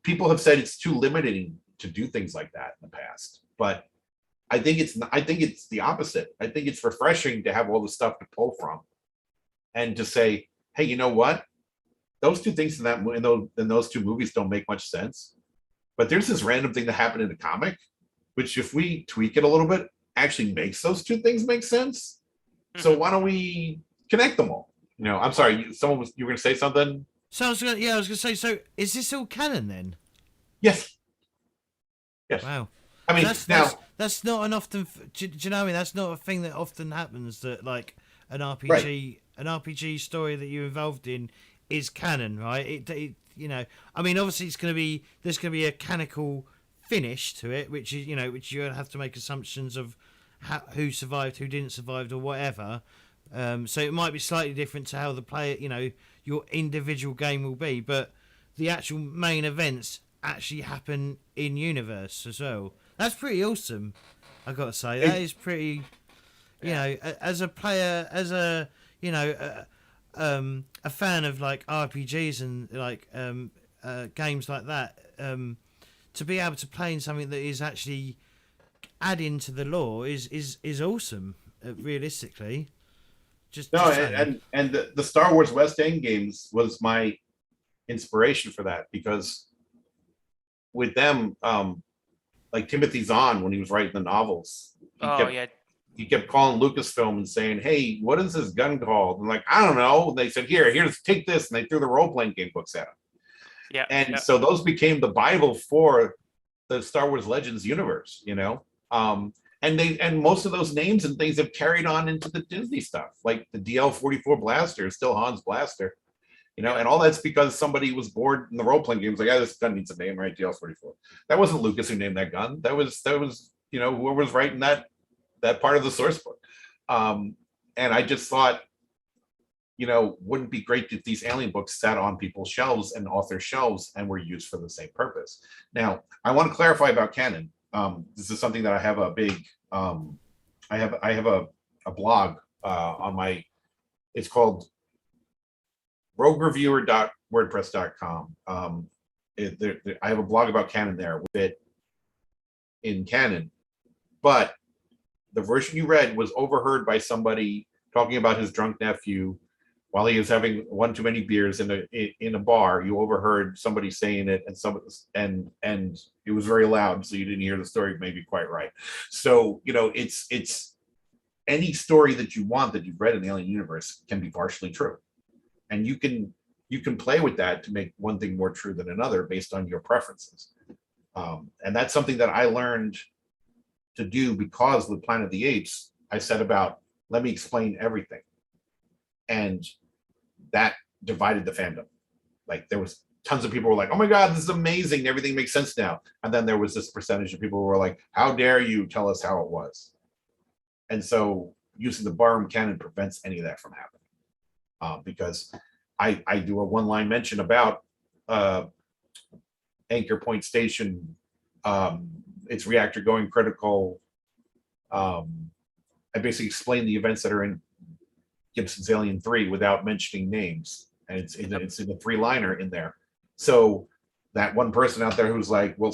Speaker 3: People have said it's too limiting to do things like that in the past, but I think it's the opposite. I think it's refreshing to have all the stuff to pull from and to say, hey, you know what? those two things in those two movies don't make much sense. But there's this random thing that happened in the comic, which if we tweak it a little bit, actually makes those two things make sense. So why don't we connect them all? I'm sorry, you were going to say something?
Speaker 1: So I was going to say, so is this all canon then?
Speaker 3: Yes. Yes.
Speaker 1: Wow.
Speaker 3: I mean,
Speaker 1: that's not an often. Do you know what I mean? That's not a thing that often happens. That like an RPG,
Speaker 3: right.
Speaker 1: an RPG story that you're involved in is canon, right? I mean, obviously there's going to be a canonical finish to it, which is which you have to make assumptions of who survived, who didn't survive, or whatever. So it might be slightly different to how the player, your individual game will be, but the actual main events actually happen in universe as well. That's pretty awesome. I got to say that is pretty. As a player, as a a fan of like RPGs and like games like that, to be able to play in something that is actually adding to the lore is awesome. Realistically,
Speaker 3: and the Star Wars West End games was my inspiration for that, because with them, like Timothy Zahn, when he was writing the novels, he kept calling Lucasfilm and saying, "Hey, what is this gun called?" And like, I don't know. And they said, "Here's take this," and they threw the role-playing game books at him.
Speaker 2: Yeah.
Speaker 3: And so those became the Bible for the Star Wars Legends universe, and most of those names and things have carried on into the Disney stuff, like the DL-44 blaster is still Han's blaster, and all that's because somebody was bored in the role-playing games, like, this gun needs a name, right? DL-44. That wasn't Lucas who named that gun. That was whoever was writing that part of the source book. And I just thought, wouldn't it be great if these alien books sat on people's shelves and author shelves and were used for the same purpose. Now, I want to clarify about canon. This is something that I have a big, I have a blog on my, it's called roguereviewer.wordpress.com. I have a blog about canon there with it in canon, but the version you read was overheard by somebody talking about his drunk nephew while he was having one too many beers in a bar. You overheard somebody saying it, and it was very loud, so you didn't hear the story maybe quite right. So it's any story that you want that you've read in the Alien universe can be partially true, and you can play with that to make one thing more true than another based on your preferences. And that's something that I learned to do because with Planet of the Apes, I said about, let me explain everything. And that divided the fandom. Like, there was tons of people who were like, oh my God, this is amazing. Everything makes sense now. And then there was this percentage of people who were like, how dare you tell us how it was? And so using the barroom canon prevents any of that from happening. Because I do a one-line mention about Anchor Point Station, its reactor going critical. I basically explain the events that are in Gibson's Alien 3 without mentioning names, and it's in a three-liner in there. So that one person out there who's like, well,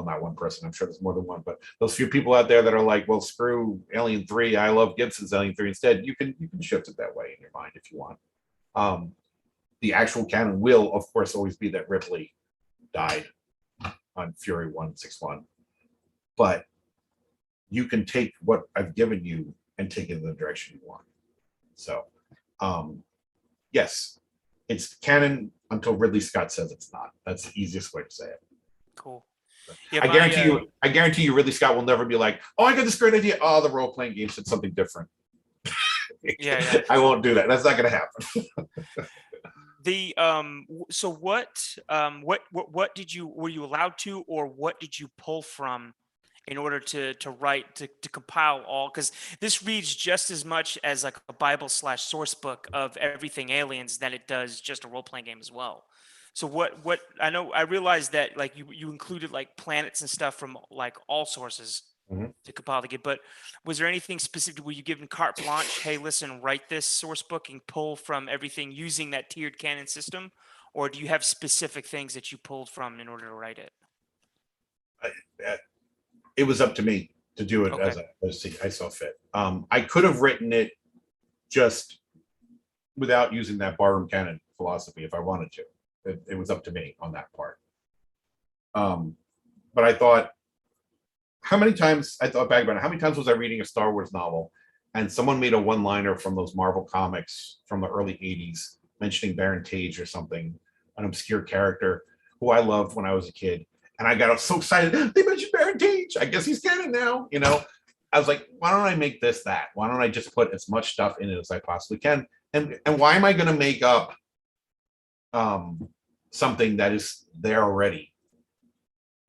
Speaker 3: not one person, I'm sure there's more than one, but those few people out there that are like, well, screw Alien 3, I love Gibson's Alien 3 instead, you can shift it that way in your mind if you want. The actual canon will, of course, always be that Ripley died on Fury 161. But you can take what I've given you and take it in the direction you want. So, yes, it's canon until Ridley Scott says it's not. That's the easiest way to say it.
Speaker 2: Cool.
Speaker 3: Yeah, I guarantee you, Ridley Scott will never be like, oh, I got this great idea. Oh, the role-playing game said something different.
Speaker 2: Yeah.
Speaker 3: I won't do that. That's not going to happen.
Speaker 2: So what were you allowed to, or what did you pull from in order to write, to compile all? Because this reads just as much as like a Bible / source book of everything aliens than it does just a role-playing game as well. So what I realized that like you included like planets and stuff from like all sources to compile the game, but was there anything specific? Were you given carte blanche? Hey, listen, write this source book and pull from everything using that tiered canon system, or do you have specific things that you pulled from in order to write it?
Speaker 3: It was up to me to do it as I saw fit. I could have written it just without using that barroom canon philosophy if I wanted to. It was up to me on that part. But I thought, I thought back about it, how many times was I reading a Star Wars novel and someone made a one-liner from those Marvel comics from the early 80s mentioning Baron Tage or something, an obscure character who I loved when I was a kid. And I got so excited, they mentioned Baron Tage. I guess he's canon now, you know? I was like, why don't I make this that? Why don't I just put as much stuff in it as I possibly can? And why am I going to make up something that is there already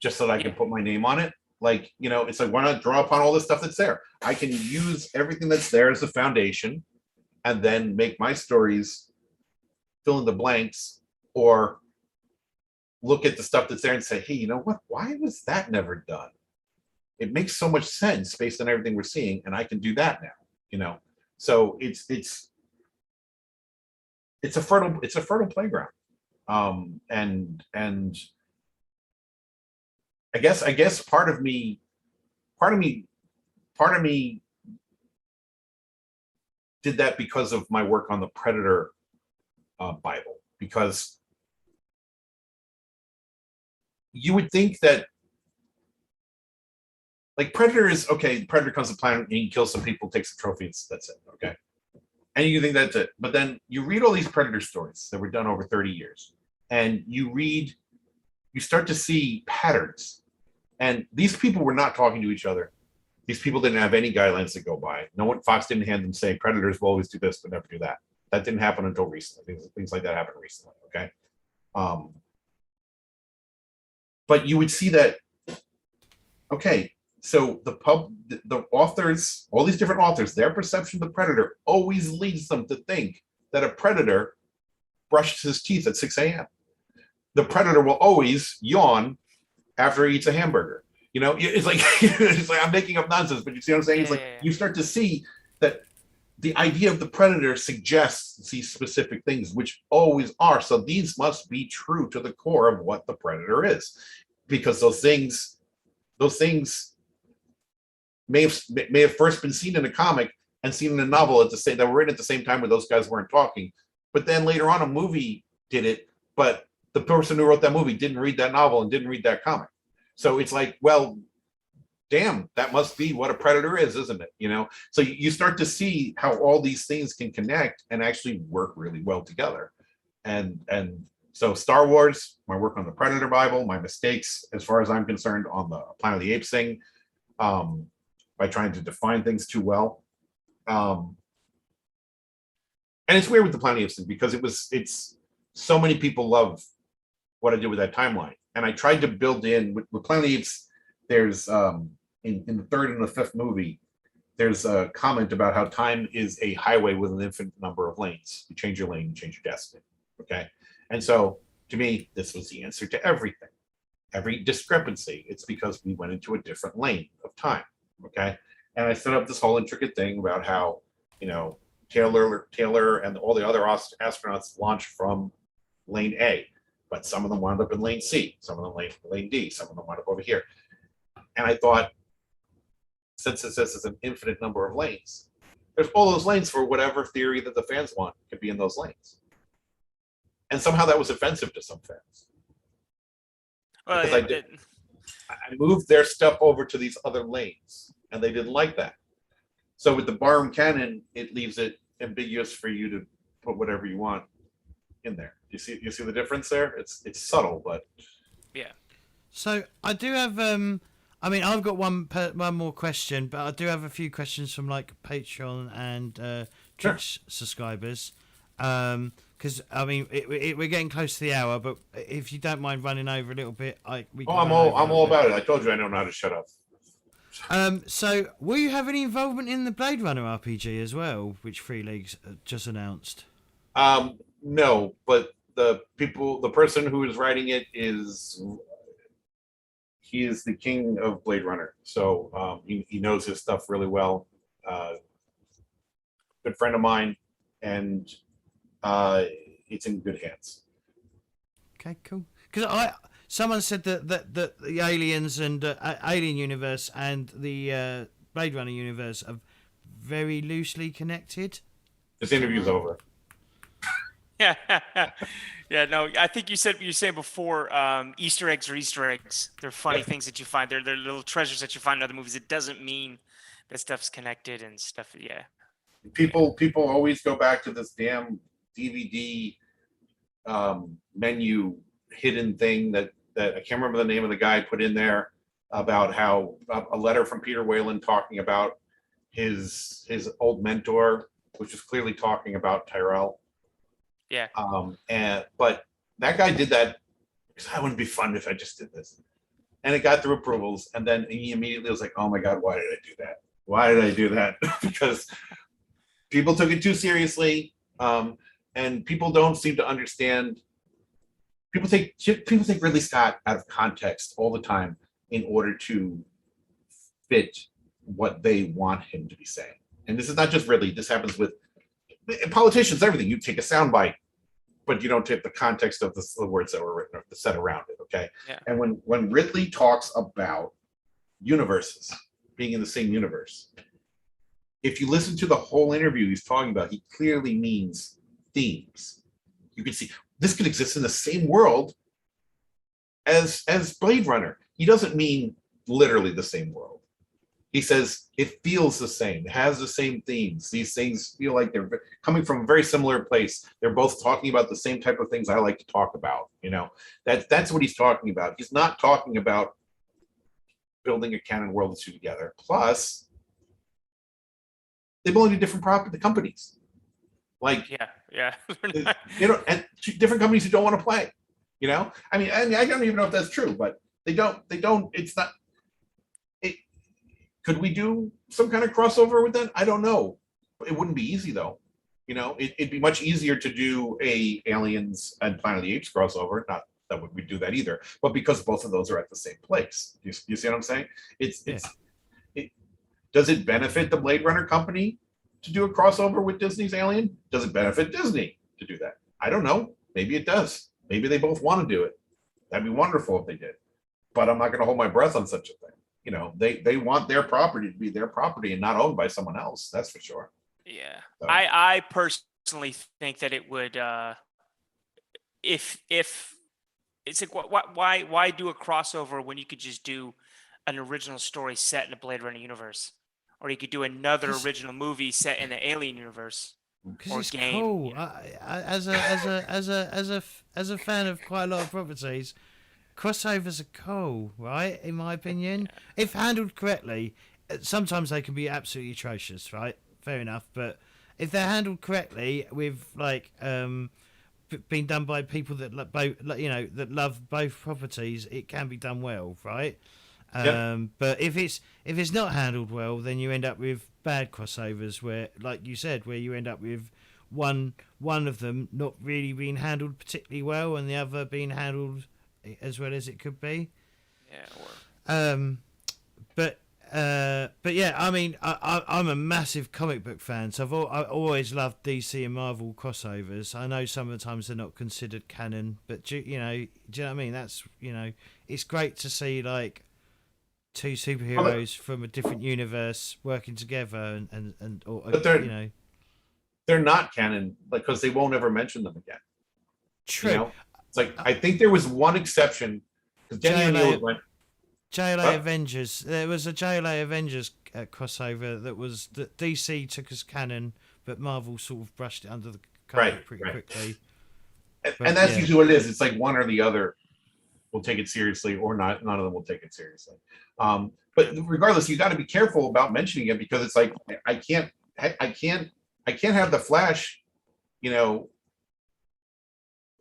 Speaker 3: just so that I can put my name on it? Like, you know, it's like, why not draw upon all the stuff that's there? I can use everything that's there as a foundation and then make my stories fill in the blanks, or look at the stuff that's there and say, hey, you know what? Why was that never done? It makes so much sense based on everything we're seeing, and I can do that now, you know? So it's a fertile playground. And I guess part of me did that because of my work on the Predator Bible, because you would think that, like, Predator is okay. Predator comes to planet and he kills some people, takes some trophies. That's it. Okay. And you think that's it. But then you read all these Predator stories that were done over 30 years, and you start to see patterns. And these people were not talking to each other. These people didn't have any guidelines to go by. No one, Fox didn't hand them say predators will always do this, but never do that. That didn't happen until recently. Things like that happened recently. Okay. But you would see that, okay, so the authors, all these different authors, their perception of the predator always leads them to think that a predator brushes his teeth at 6 a.m. The predator will always yawn after he eats a hamburger. You know, it's like I'm making up nonsense, but you see what I'm saying? It's like you start to see that the idea of the predator suggests these specific things, which always are. So these must be true to the core of what the predator is, because those things may have first been seen in a comic and seen in a novel that were written at the same time where those guys weren't talking. But then later on, a movie did it, but the person who wrote that movie didn't read that novel and didn't read that comic. So it's like, well, damn, that must be what a predator is, isn't it? You know, so you start to see how all these things can connect and actually work really well together. And so Star Wars, my work on the Predator Bible, my mistakes, as far as I'm concerned, on the Planet of the Apes thing, by trying to define things too well. And it's weird with the Planet of the Apes thing, because it's so many people love what I did with that timeline. And I tried to build in with Planet of the Apes, there's in the third and the fifth movie, there's a comment about how time is a highway with an infinite number of lanes. You change your lane, you change your destiny. Okay. And so to me, this was the answer to everything. Every discrepancy, it's because we went into a different lane of time. Okay. And I set up this whole intricate thing about how, you know, Taylor and all the other astronauts launched from lane A, but some of them wound up in lane C, some of them lane D, some of them wound up over here. And I thought, since it says it's an infinite number of lanes, there's all those lanes for whatever theory that the fans want could be in those lanes. And somehow that was offensive to some fans.
Speaker 2: Well,
Speaker 3: because I moved their stuff over to these other lanes, and they didn't like that. So with the Barham canon, it leaves it ambiguous for you to put whatever you want in there. You see the difference there? It's subtle, but
Speaker 2: yeah.
Speaker 1: So I do have I mean, I've got one more question, but I do have a few questions from like Patreon and Twitch subscribers. Because I mean, we're getting close to the hour, but if you don't mind running over a little bit, I'm
Speaker 3: all about it. I told you I don't know how to shut up.
Speaker 1: So will you have any involvement in the Blade Runner RPG as well, which Free League's just announced?
Speaker 3: No, but the person who is writing it he is the king of Blade Runner, so he knows his stuff really well. Good friend of mine, and it's in good hands.
Speaker 1: Okay, cool. Because someone said that the aliens and Alien universe and the Blade Runner universe are very loosely connected.
Speaker 3: This interview's over.
Speaker 2: Yeah, yeah. No, I think you said before. Easter eggs are Easter eggs. They're funny
Speaker 3: Yep.
Speaker 2: things that you find. They're little treasures that you find in other movies. It doesn't mean that stuff's connected and stuff. Yeah, yeah,
Speaker 3: People always go back to this damn DVD menu hidden thing that I can't remember the name of the guy put in there about how a letter from Peter Whalen talking about his old mentor, which is clearly talking about Tyrell.
Speaker 2: yeah.
Speaker 3: But that guy did that because that wouldn't be fun if I just did this. And it got through approvals, and then he immediately was like, "Oh my god, why did I do that? Why did I do that?" Because people took it too seriously, and people don't seem to understand. People take Ridley Scott out of context all the time in order to fit what they want him to be saying. And this is not just Ridley. This happens with politicians. Everything, you take a soundbite, but you don't take the context of the words that were written or the set around it. Okay.
Speaker 2: Yeah.
Speaker 3: And when Ridley talks about universes being in the same universe, if you listen to the whole interview he's talking about, he clearly means themes. You can see this could exist in the same world as Blade Runner. He doesn't mean literally the same world. He says it feels the same, it has the same themes. These things feel like they're coming from a very similar place. They're both talking about the same type of things I like to talk about. That's what he's talking about. He's not talking about building a canon world of two together. Plus, they belong to different companies. Like,
Speaker 2: Yeah.
Speaker 3: and different companies who don't want to play. I mean, I don't even know if that's true, but they don't. It's not. Could we do some kind of crossover with that? I don't know. It wouldn't be easy though. It'd be much easier to do a Aliens and Planet of the Apes crossover. Not that we do that either, but because both of those are at the same place. You see what I'm saying? Does it benefit the Blade Runner company to do a crossover with Disney's Alien? Does it benefit Disney to do that? I don't know. Maybe it does. Maybe they both want to do it. That'd be wonderful if they did. But I'm not going to hold my breath on such a thing. They want their property to be their property and not owned by someone else. That's for sure.
Speaker 2: Yeah.
Speaker 3: So.
Speaker 2: I personally think that it would if it's like why do a crossover when you could just do an original story set in a Blade Runner universe, or you could do another original movie set in the Alien universe
Speaker 1: Because
Speaker 2: or
Speaker 1: it's
Speaker 2: game.
Speaker 1: cool. As a fan of quite a lot of properties, crossovers are cool, right? In my opinion, if handled correctly, sometimes they can be absolutely atrocious, right? Fair enough, but if they're handled correctly, with being done by people that that love both properties, it can be done well, right?
Speaker 3: Yep.
Speaker 1: But if it's not handled well, then you end up with bad crossovers where, like you said, where you end up with one of them not really being handled particularly well and the other being handled as well as it could be. But yeah, I mean, I'm a massive comic book fan, so I always loved DC and Marvel crossovers. I know some of the times they're not considered canon, but do you know what I mean? That's it's great to see like two superheroes from a different universe working together
Speaker 3: but they're not canon because they won't ever mention them again.
Speaker 1: True.
Speaker 3: It's like I think there was one exception because Denny O'Neil went.
Speaker 1: JLA Avengers. There was a JLA Avengers crossover that DC took as canon, but Marvel sort of brushed it under the carpet pretty quickly.
Speaker 3: And that's usually what it is. It's like one or the other will take it seriously, or not. None of them will take it seriously. But regardless, you got to be careful about mentioning it because it's like I can't have the Flash,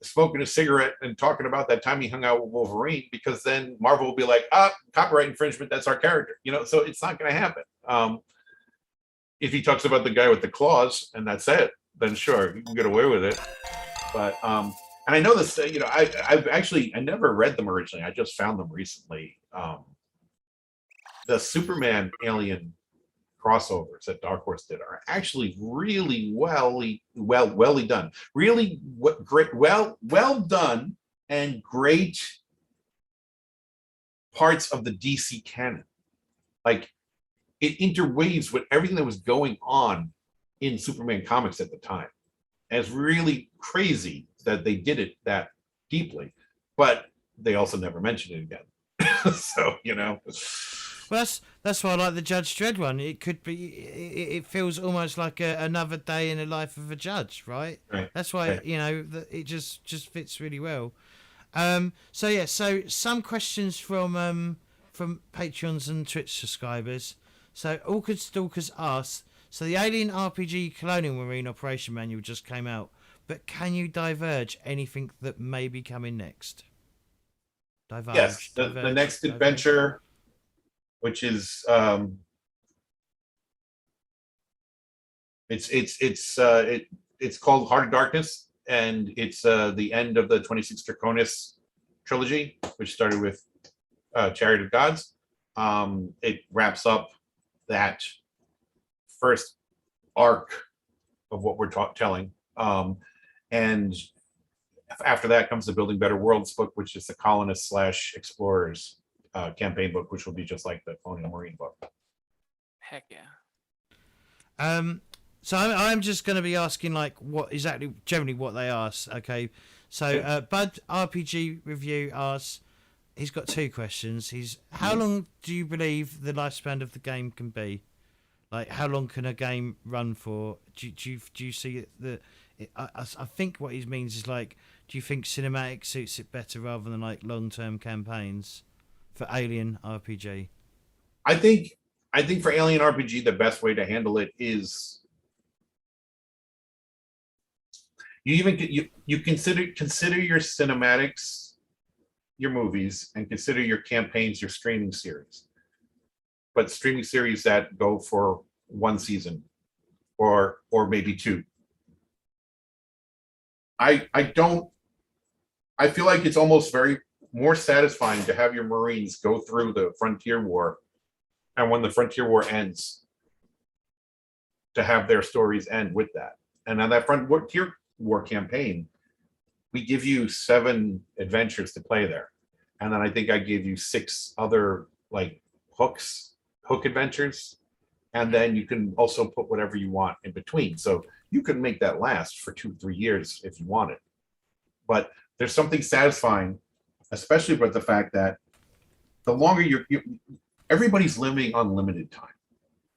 Speaker 3: smoking a cigarette and talking about that time he hung out with Wolverine, because then Marvel will be like, copyright infringement, that's our character, so it's not going to happen. If he talks about the guy with the claws and that's it, then sure, you can get away with it. But and I know this, I never read them originally. I just found them recently. The Superman Alien crossovers that Dark Horse did are actually really well done. Really great, well done, and great parts of the DC canon. Like it interweaves with everything that was going on in Superman comics at the time. And it's really crazy that they did it that deeply, but they also never mentioned it again. So,
Speaker 1: Well, that's why I like the Judge Dredd one. It could be. It feels almost like another day in the life of a judge, right?
Speaker 3: Right.
Speaker 1: That's why
Speaker 3: Right.
Speaker 1: it just fits really well. So yeah. So some questions from Patreons and Twitch subscribers. So Orchid Stalkers asks. So the Alien RPG Colonial Marine Operation Manual just came out, but can you diverge anything that may be coming next? Diverge.
Speaker 3: Yes, the
Speaker 1: diverge,
Speaker 3: next
Speaker 1: diverge.
Speaker 3: adventure, which is it's called Heart of Darkness, and it's the end of the 26 Draconis trilogy, which started with Chariot of Gods. It wraps up that first arc of what we're telling, and after that comes the Building Better Worlds book, which is the colonist / explorers campaign book, which will be just like the Colonial Marine book.
Speaker 2: Heck yeah.
Speaker 1: So I'm just going to be asking like what exactly generally what they ask. Okay, so Bud RPG Review asks. He's got two questions. How long do you believe the lifespan of the game can be? Like, how long can a game run for? Do you see it? I think what he means is like, do you think cinematic suits it better rather than like long-term campaigns for Alien RPG?
Speaker 3: I think for Alien RPG, the best way to handle it is you consider your cinematics, your movies, and consider your campaigns your streaming series. But streaming series that go for one season or maybe two. I feel like it's almost very more satisfying to have your Marines go through the Frontier War, and when the Frontier War ends, to have their stories end with that. And on that Frontier War campaign, we give you 7 adventures to play there, and then I think I gave you 6 other like hook adventures, and then you can also put whatever you want in between. So you can make that last for 2-3 years if you want it. But there's something satisfying, especially with the fact that the longer everybody's living unlimited time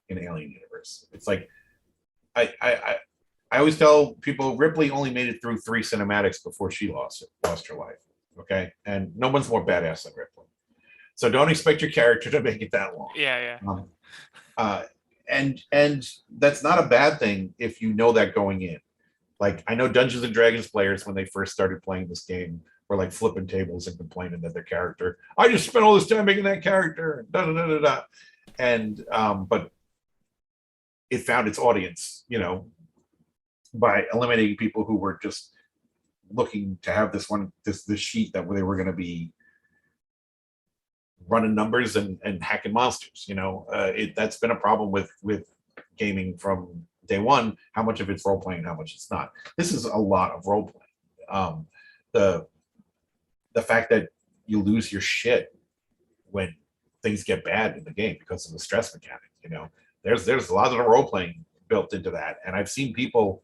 Speaker 3: in Alien Universe. It's like I always tell people Ripley only made it through 3 cinematics before she lost her life. Okay, and no one's more badass than Ripley. So don't expect your character to make it that long.
Speaker 2: Yeah.
Speaker 3: And that's not a bad thing if you know that going in. Like, I know Dungeons and Dragons players, when they first started playing this game, were like flipping tables and complaining that their character, I just spent all this time making that character, and but it found its audience, by eliminating people who were just looking to have this sheet that they were going to be running numbers and hacking monsters. That's been a problem with gaming from day one, how much of it's role playing, how much it's not. This is a lot of role playing. The fact that you lose your shit when things get bad in the game because of the stress mechanic, there's a lot of the role playing built into that, and I've seen people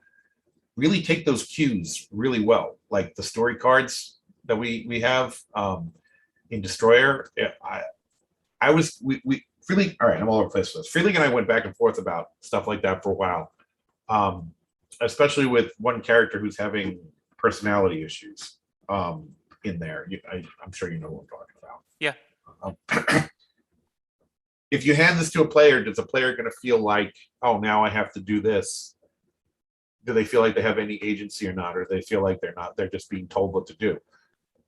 Speaker 3: really take those cues really well, like the story cards that we have in Destroyer. Freely, all right, I'm all over the place with this. Freely and I went back and forth about stuff like that for a while, especially with one character who's having personality issues in there. I'm sure you know what I'm talking about.
Speaker 2: Yeah.
Speaker 3: If you hand this to a player, does a player going to feel like, oh, now I have to do this? Do they feel like they have any agency or not? Or do they feel like they're not? They're just being told what to do.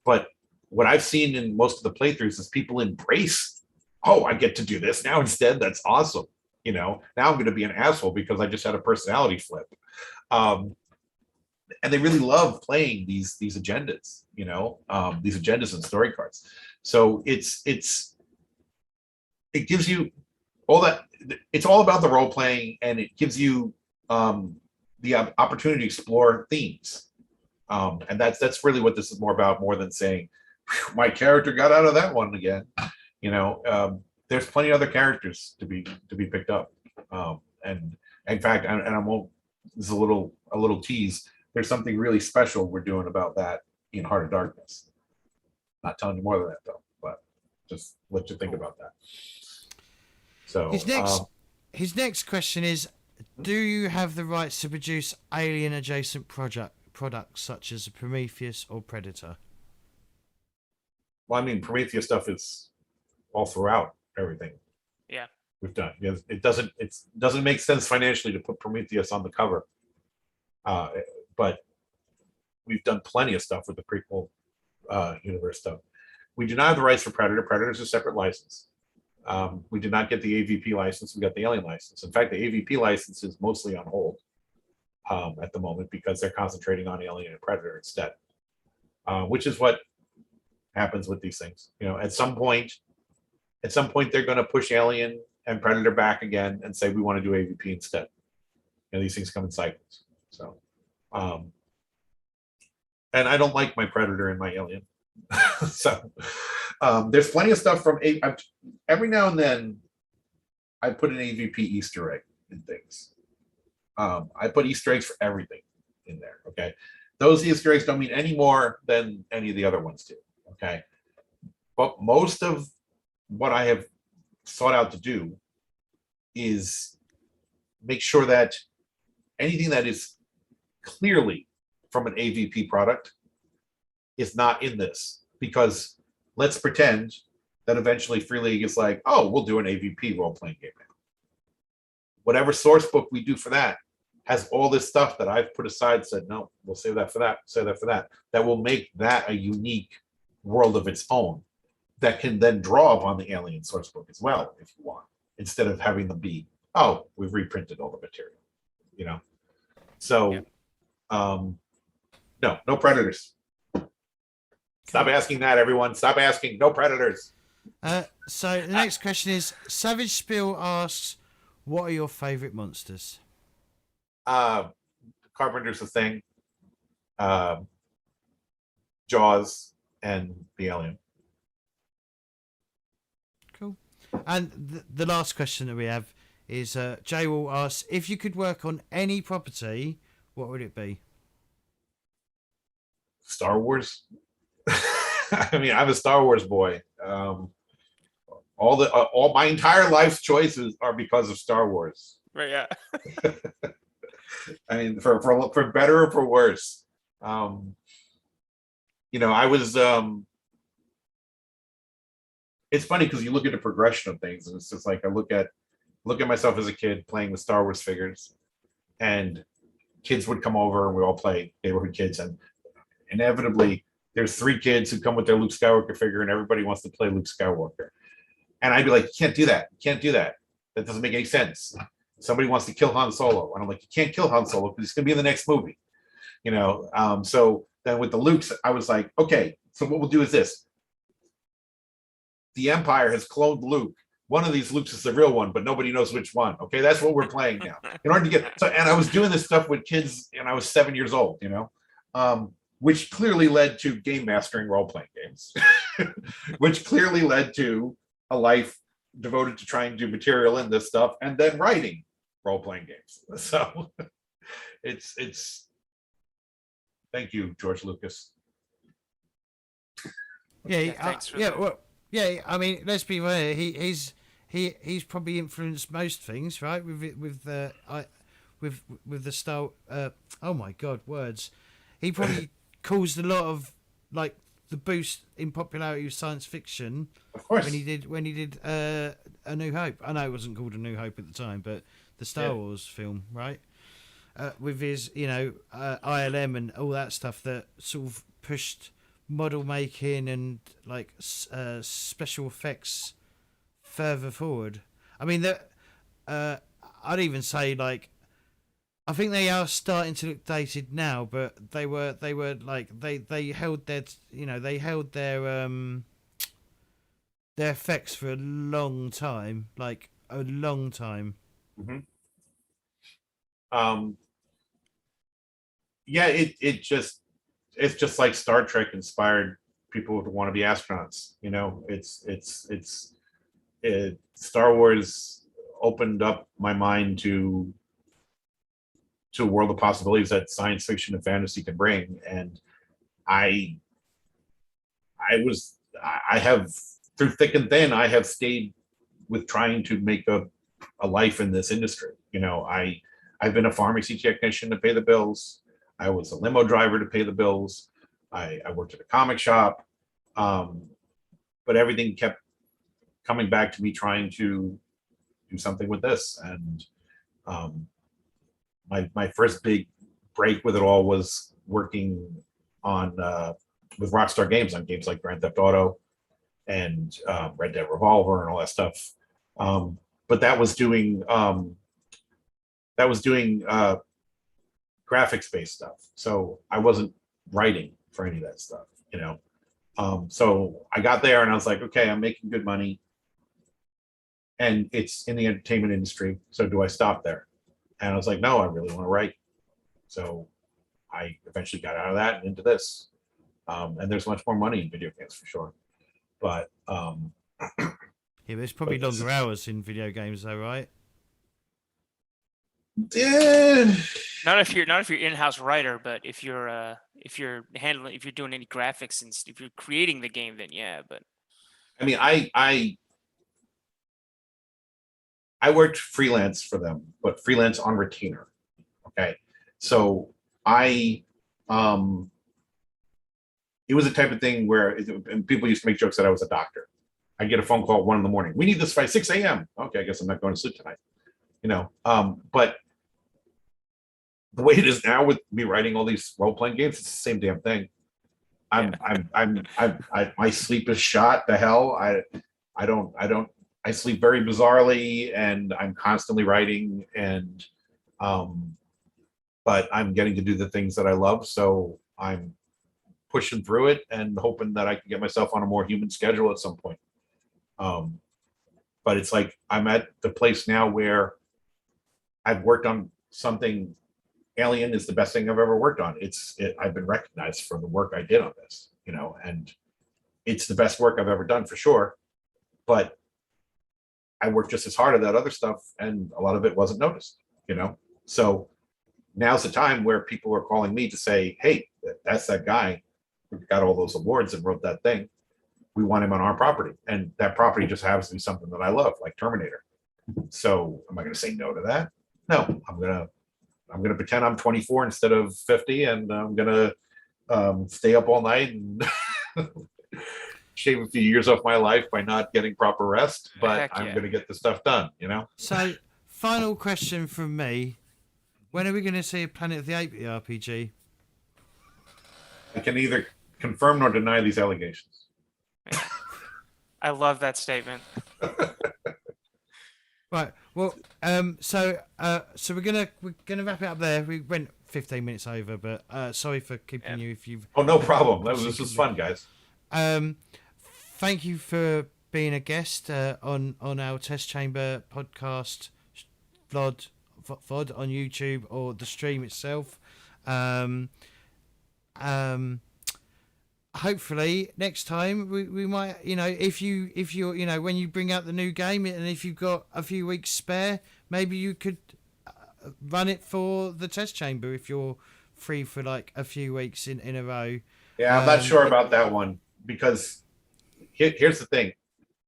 Speaker 3: But what I've seen in most of the playthroughs is people embrace, oh, I get to do this now instead. That's awesome. Now I'm going to be an asshole because I just had a personality flip. And they really love playing these agendas, these agendas and story cards. So it gives you all that. It's all about the role playing, and it gives you the opportunity to explore themes. And that's really what this is more about, more than saying, my character got out of that one again. There's plenty of other characters to be picked up. And in fact, and I won't. This is a little tease. there's something really special we're doing about that in Heart of Darkness. Not telling you more than that though, but just let you think about that. So
Speaker 1: his next question is, do you have the rights to produce alien adjacent products such as a Prometheus or Predator?
Speaker 3: well, I mean, Prometheus stuff is all throughout everything.
Speaker 2: Yeah.
Speaker 3: We've done. Because it doesn't make sense financially to put Prometheus on the cover. But we've done plenty of stuff with the prequel universe stuff. We do not have the rights for Predator. Predator is a separate license. We did not get the AVP license. We got the Alien license. In fact, the AVP license is mostly on hold at the moment because they're concentrating on Alien and Predator instead, which is what happens with these things. You know, at some point, they're going to push Alien and Predator back again and say we want to do AVP instead. You know, these things come in cycles. So, and I don't like my Predator and my Alien. So there's plenty of stuff from every now and then I put an AVP Easter egg in things. I put Easter eggs for everything in there. Okay. Those Easter eggs don't mean any more than any of the other ones do. Okay. But most of what I have sought out to do is make sure that anything that is clearly from an AVP product is not in this, because let's pretend that eventually Free League is like, oh, we'll do an AVP role-playing game now. Whatever source book we do for that has all this stuff that I've put aside, said, no, we'll save that for that, save that for that. That will make that a unique world of its own that can then draw upon the Alien source book as well, if you want, instead of having them be, oh, we've reprinted all the material, you know? So, no Predators. Stop asking that, everyone. Stop asking. No Predators.
Speaker 1: So the next question is, Savage Spiel asks, what are your favorite monsters?
Speaker 3: Carpenter's The Thing, Jaws, and the Alien.
Speaker 1: Cool. And the last question that we have is, Jay will ask, if you could work on any property, what would it be?
Speaker 3: Star Wars. I mean, I'm a Star Wars boy. All my entire life's choices are because of Star Wars.
Speaker 2: Right. Yeah.
Speaker 3: I mean, for better or for worse. You know, I was. It's funny because you look at the progression of things, and it's just like I look at myself as a kid playing with Star Wars figures, and kids would come over and we all play neighborhood kids, and inevitably there's 3 kids who come with their Luke Skywalker figure and everybody wants to play Luke Skywalker. And I'd be like, you can't do that. You can't do that. That doesn't make any sense. Somebody wants to kill Han Solo. And I'm like, you can't kill Han Solo because he's going to be in the next movie. You know, so then with the Lukes, I was like, okay, so what we'll do is this. The Empire has cloned Luke. One of these Lukes is the real one, but nobody knows which one. Okay, that's what we're playing now. In order to get so, and I was doing this stuff with kids, and I was 7 years old. You know, which clearly led to game mastering role-playing games, which clearly led to a life devoted to trying to do material in this stuff and then writing role-playing games. So it's thank you, George Lucas.
Speaker 1: Yeah,
Speaker 2: thanks for
Speaker 1: yeah,
Speaker 2: that.
Speaker 1: well, yeah. I mean, let's be fair. He's probably influenced most things, right? With the style. Oh my God, words. He probably caused a lot of like the boost in popularity of science fiction.
Speaker 3: Of course.
Speaker 1: When he did A New Hope. I know it wasn't called A New Hope at the time, but the Star Wars film, right? With his, you know, ILM and all that stuff that sort of pushed model making and like special effects further forward. I mean, I'd even say like, I think they are starting to look dated now, but they were like they held their, you know, they held their effects for a long time, like a long time.
Speaker 3: Mm-hmm. Yeah, it's just like Star Trek inspired people to want to be astronauts. You know, Star Wars opened up my mind to to a world of possibilities that science fiction and fantasy can bring. And I have, through thick and thin, I have stayed with trying to make a life in this industry. I've been a pharmacy technician to pay the bills. I was a limo driver to pay the bills. I worked at a comic shop. But everything kept coming back to me trying to do something with this. And my first big break with it all was working on with Rockstar Games on games like Grand Theft Auto and Red Dead Revolver and all that stuff. But that was doing graphics-based stuff. So I wasn't writing for any of that stuff, So I got there and I was like, okay, I'm making good money. And it's in the entertainment industry. So do I stop there? And I was like, no, I really want to write. So I eventually got out of that and into this. And there's much more money in video games for sure. But
Speaker 1: yeah, there's probably longer hours in video games though, right?
Speaker 3: Yeah.
Speaker 2: Not if you're in-house writer, but if you're doing any graphics and if you're creating the game, then yeah. But
Speaker 3: I mean, I worked freelance for them, but freelance on retainer. Okay, so it was the type of thing where and people used to make jokes that I was a doctor. I'd get a phone call at 1 a.m. We need this by 6 a.m. Okay, I guess I'm not going to sleep tonight. But the way it is now with me writing all these role-playing games, it's the same damn thing. My sleep is shot to hell. I sleep very bizarrely, and I'm constantly writing, and but I'm getting to do the things that I love, so I'm pushing through it and hoping that I can get myself on a more human schedule at some point. But it's like I'm at the place now where I've worked on something. Alien is the best thing I've ever worked on. I've been recognized for the work I did on this, and it's the best work I've ever done for sure. But I worked just as hard at that other stuff, and a lot of it wasn't noticed, So now's the time where people are calling me to say, hey, that's that guy who got all those awards and wrote that thing. We want him on our property. And that property just happens to be something that I love, like Terminator. So am I going to say no to that? No, I'm going to pretend I'm 24 instead of 50, and I'm going to stay up all night and shave a few years off my life by not getting proper rest, but I'm going to get the stuff done,
Speaker 1: So, final question from me. When are we going to see a Planet of the Apes RPG?
Speaker 3: I can neither confirm nor deny these allegations.
Speaker 2: I love that statement.
Speaker 1: Right. Well, so we're gonna wrap it up there. We went 15 minutes over, but sorry for keeping you. If you've
Speaker 3: oh, no problem. This was fun, guys.
Speaker 1: Thank you for being a guest on our Test Chamber podcast, VOD on YouTube or the stream itself. Hopefully next time we might, if you're when you bring out the new game and if you've got a few weeks spare, maybe you could run it for the Test Chamber if you're free for like a few weeks in a row.
Speaker 3: Yeah, I'm not sure about that one, because here's the thing.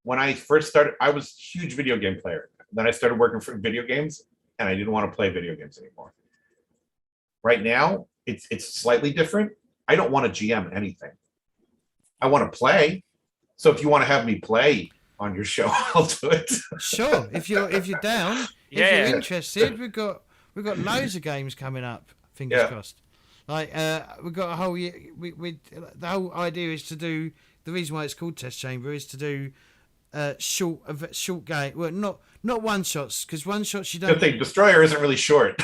Speaker 3: When I first started, I was a huge video game player. Then I started working for video games, and I didn't want to play video games anymore. Right now, it's slightly different. I don't want to GM anything. I want to play. So if you want to have me play on your show, I'll do it.
Speaker 1: Sure. If you're down, if you're interested, we've got loads of games coming up. Fingers crossed. Like we've got a whole year. The whole idea is to do. The reason why it's called Test Chamber is to do short game. Well, not one shots, because one shots you don't.
Speaker 3: The thing, Destroyer isn't really short.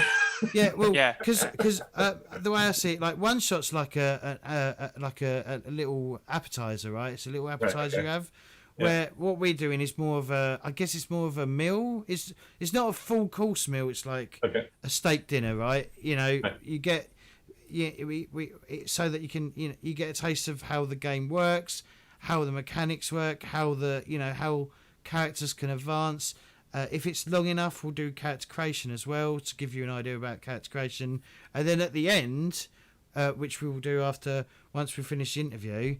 Speaker 1: Yeah, well, because the way I see it, like one shot's like a little appetizer, right? It's a little appetizer you have. Where what we're doing is more of a, I guess it's more of a meal. It's not a full course meal. It's like a steak dinner, right? You get so that you can you get a taste of how the game works, how the mechanics work, how how characters can advance. If it's long enough, we'll do character creation as well to give you an idea about character creation. And then at the end, which we will do after once we finish the interview,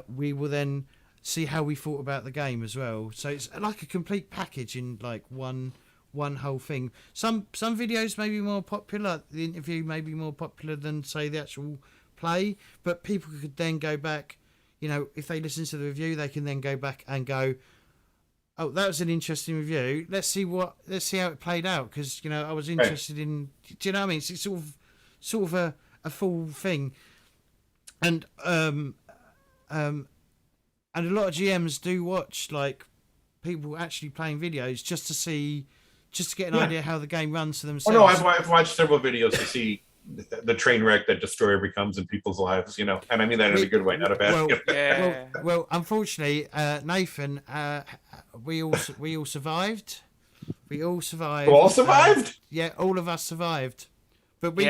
Speaker 1: we will then see how we thought about the game as well. So it's like a complete package in like one whole thing. Some videos may be more popular. The interview may be more popular than say the actual play, but people could then go back. You know, if they listen to the review, they can then go back and go, "Oh, that was an interesting review. Let's see how it played out." Because you know, I was interested in. Do you know what I mean? It's sort of a full thing, and a lot of GMs do watch like people actually playing videos just to get an idea how the game runs for themselves.
Speaker 3: Oh no, I've watched several videos to see the train wreck that Destroyer becomes in people's lives, you know, and I mean that in a good way, not a bad way.
Speaker 1: Well, unfortunately, Nathan, we all survived. We all survived.
Speaker 3: You all survived?
Speaker 1: Yeah, all of us survived. But we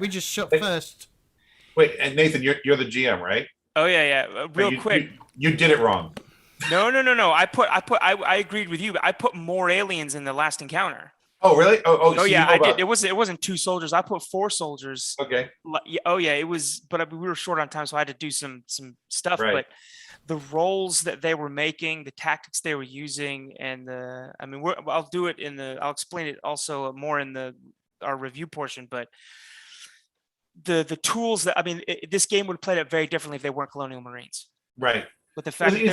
Speaker 1: just shot first.
Speaker 3: Wait, and Nathan, you're the GM, right?
Speaker 2: Oh yeah. Real quick.
Speaker 3: You did it wrong.
Speaker 2: No. I agreed with you, but I put more aliens in the last encounter.
Speaker 3: Oh really?
Speaker 2: Oh so yeah, I did. It wasn't 2 soldiers. I put 4 soldiers.
Speaker 3: Okay.
Speaker 2: Oh yeah, it was. But we were short on time, so I had to do some stuff. Right. But the roles that they were making, the tactics they were using, and I'll do it I'll explain it also more in our review portion. But the tools that this game would have played out very differently if they weren't Colonial Marines.
Speaker 3: Right.
Speaker 2: But the fact that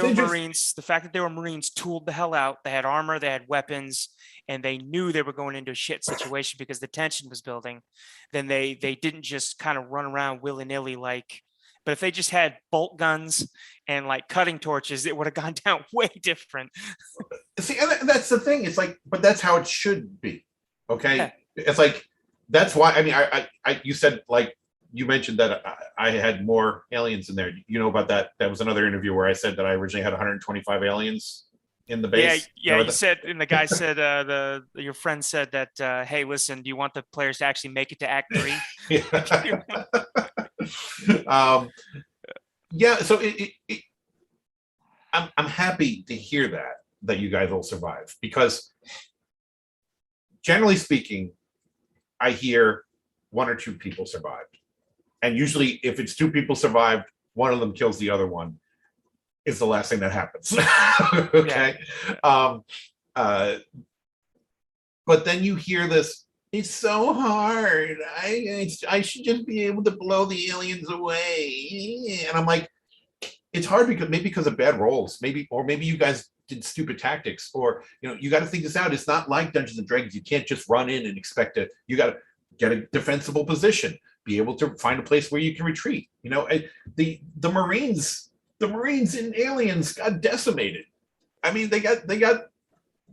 Speaker 2: they were Marines tooled the hell out. They had armor, they had weapons, and they knew they were going into a shit situation because the tension was building. Then they didn't just kind of run around willy-nilly like. But if they just had bolt guns and like cutting torches, it would have gone down way different.
Speaker 3: See, and that's the thing. It's like, but that's how it should be. Okay.
Speaker 2: Yeah.
Speaker 3: It's like, that's why, I mean, you said, like, you mentioned that I had more aliens in there. You know about that? That was another interview where I said that I originally had 125 aliens in the base.
Speaker 2: Yeah. You said, and the guy said, your friend said that, hey, listen, do you want the players to actually make it to Act 3?
Speaker 3: Yeah. So I'm happy to hear that you guys all survived, because generally speaking, I hear 1 or 2 people survived. And usually if it's 2 people survived, one of them kills the other one, is the last thing that happens. Okay. Yeah. But then you hear this, it's so hard. I should just be able to blow the aliens away. And I'm like, it's hard because of bad rolls, maybe you guys did stupid tactics, or you got to think this out. It's not like Dungeons and Dragons. You can't just run in and expect it. You got to get a defensible position, be able to find a place where you can retreat. The Marines in Aliens got decimated. I mean, they got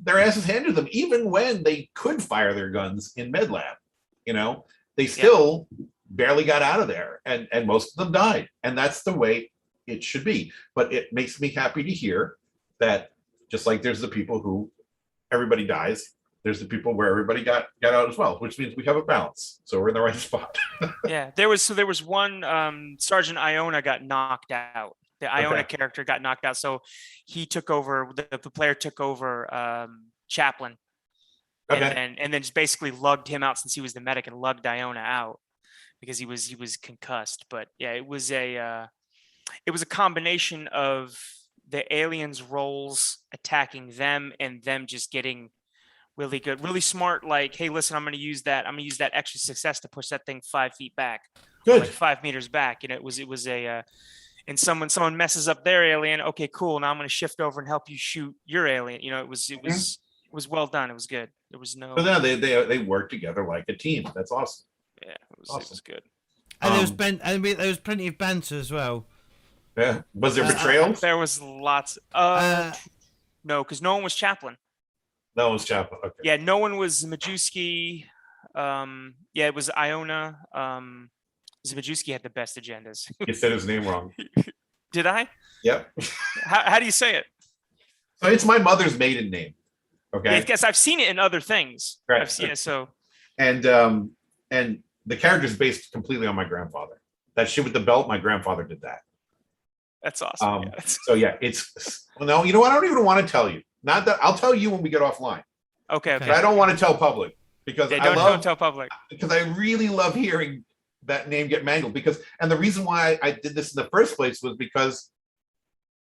Speaker 3: their asses handed to them, even when they could fire their guns in MedLab. They still barely got out of there, and most of them died. And that's the way it should be. But it makes me happy to hear that, just like there's the people who everybody dies, there's the people where everybody got out as well, which means we have a balance. So we're in the right spot.
Speaker 2: Yeah, there was one Sergeant Iona got knocked out. The Iona character got knocked out, so he took over. The player took over Chaplain, and then just basically lugged him out, since he was the medic, and lugged Iona out because he was concussed. But yeah, it was a combination of the aliens' roles attacking them, and them just getting really good, really smart. Like, hey, listen, I'm going to use that extra success to push that thing 5 feet back, like 5 meters back. It was and someone messes up their alien. Okay, cool. Now I'm going to shift over and help you shoot your alien. It was well done. It was good. There was no.
Speaker 3: But no, they worked together like a team. That's awesome.
Speaker 2: Yeah, it was good.
Speaker 1: And there was plenty of banter as well.
Speaker 3: Yeah. Was there betrayal?
Speaker 2: There was lots. No, because no one was Chaplain.
Speaker 3: No one was Chaplain. Okay.
Speaker 2: Yeah, no one was Majewski. Yeah, it was Iona. Majewski had the best agendas.
Speaker 3: You said his name wrong.
Speaker 2: Did I?
Speaker 3: Yep.
Speaker 2: How do you say it?
Speaker 3: So it's my mother's maiden name. Okay.
Speaker 2: Yeah, because I've seen it in other things.
Speaker 3: Right.
Speaker 2: I've seen it. So.
Speaker 3: And the character is based completely on my grandfather. That shit with the belt, my grandfather did that.
Speaker 2: That's awesome.
Speaker 3: So yeah, it's no. You know what? I don't even want to tell you. Not that I'll tell you when we get offline.
Speaker 2: Okay.
Speaker 1: Okay.
Speaker 3: But I don't want to tell public because
Speaker 2: Yeah,
Speaker 3: I
Speaker 2: don't
Speaker 3: love
Speaker 2: tell public.
Speaker 3: because I really love hearing that name get mangled. And the reason why I did this in the first place was because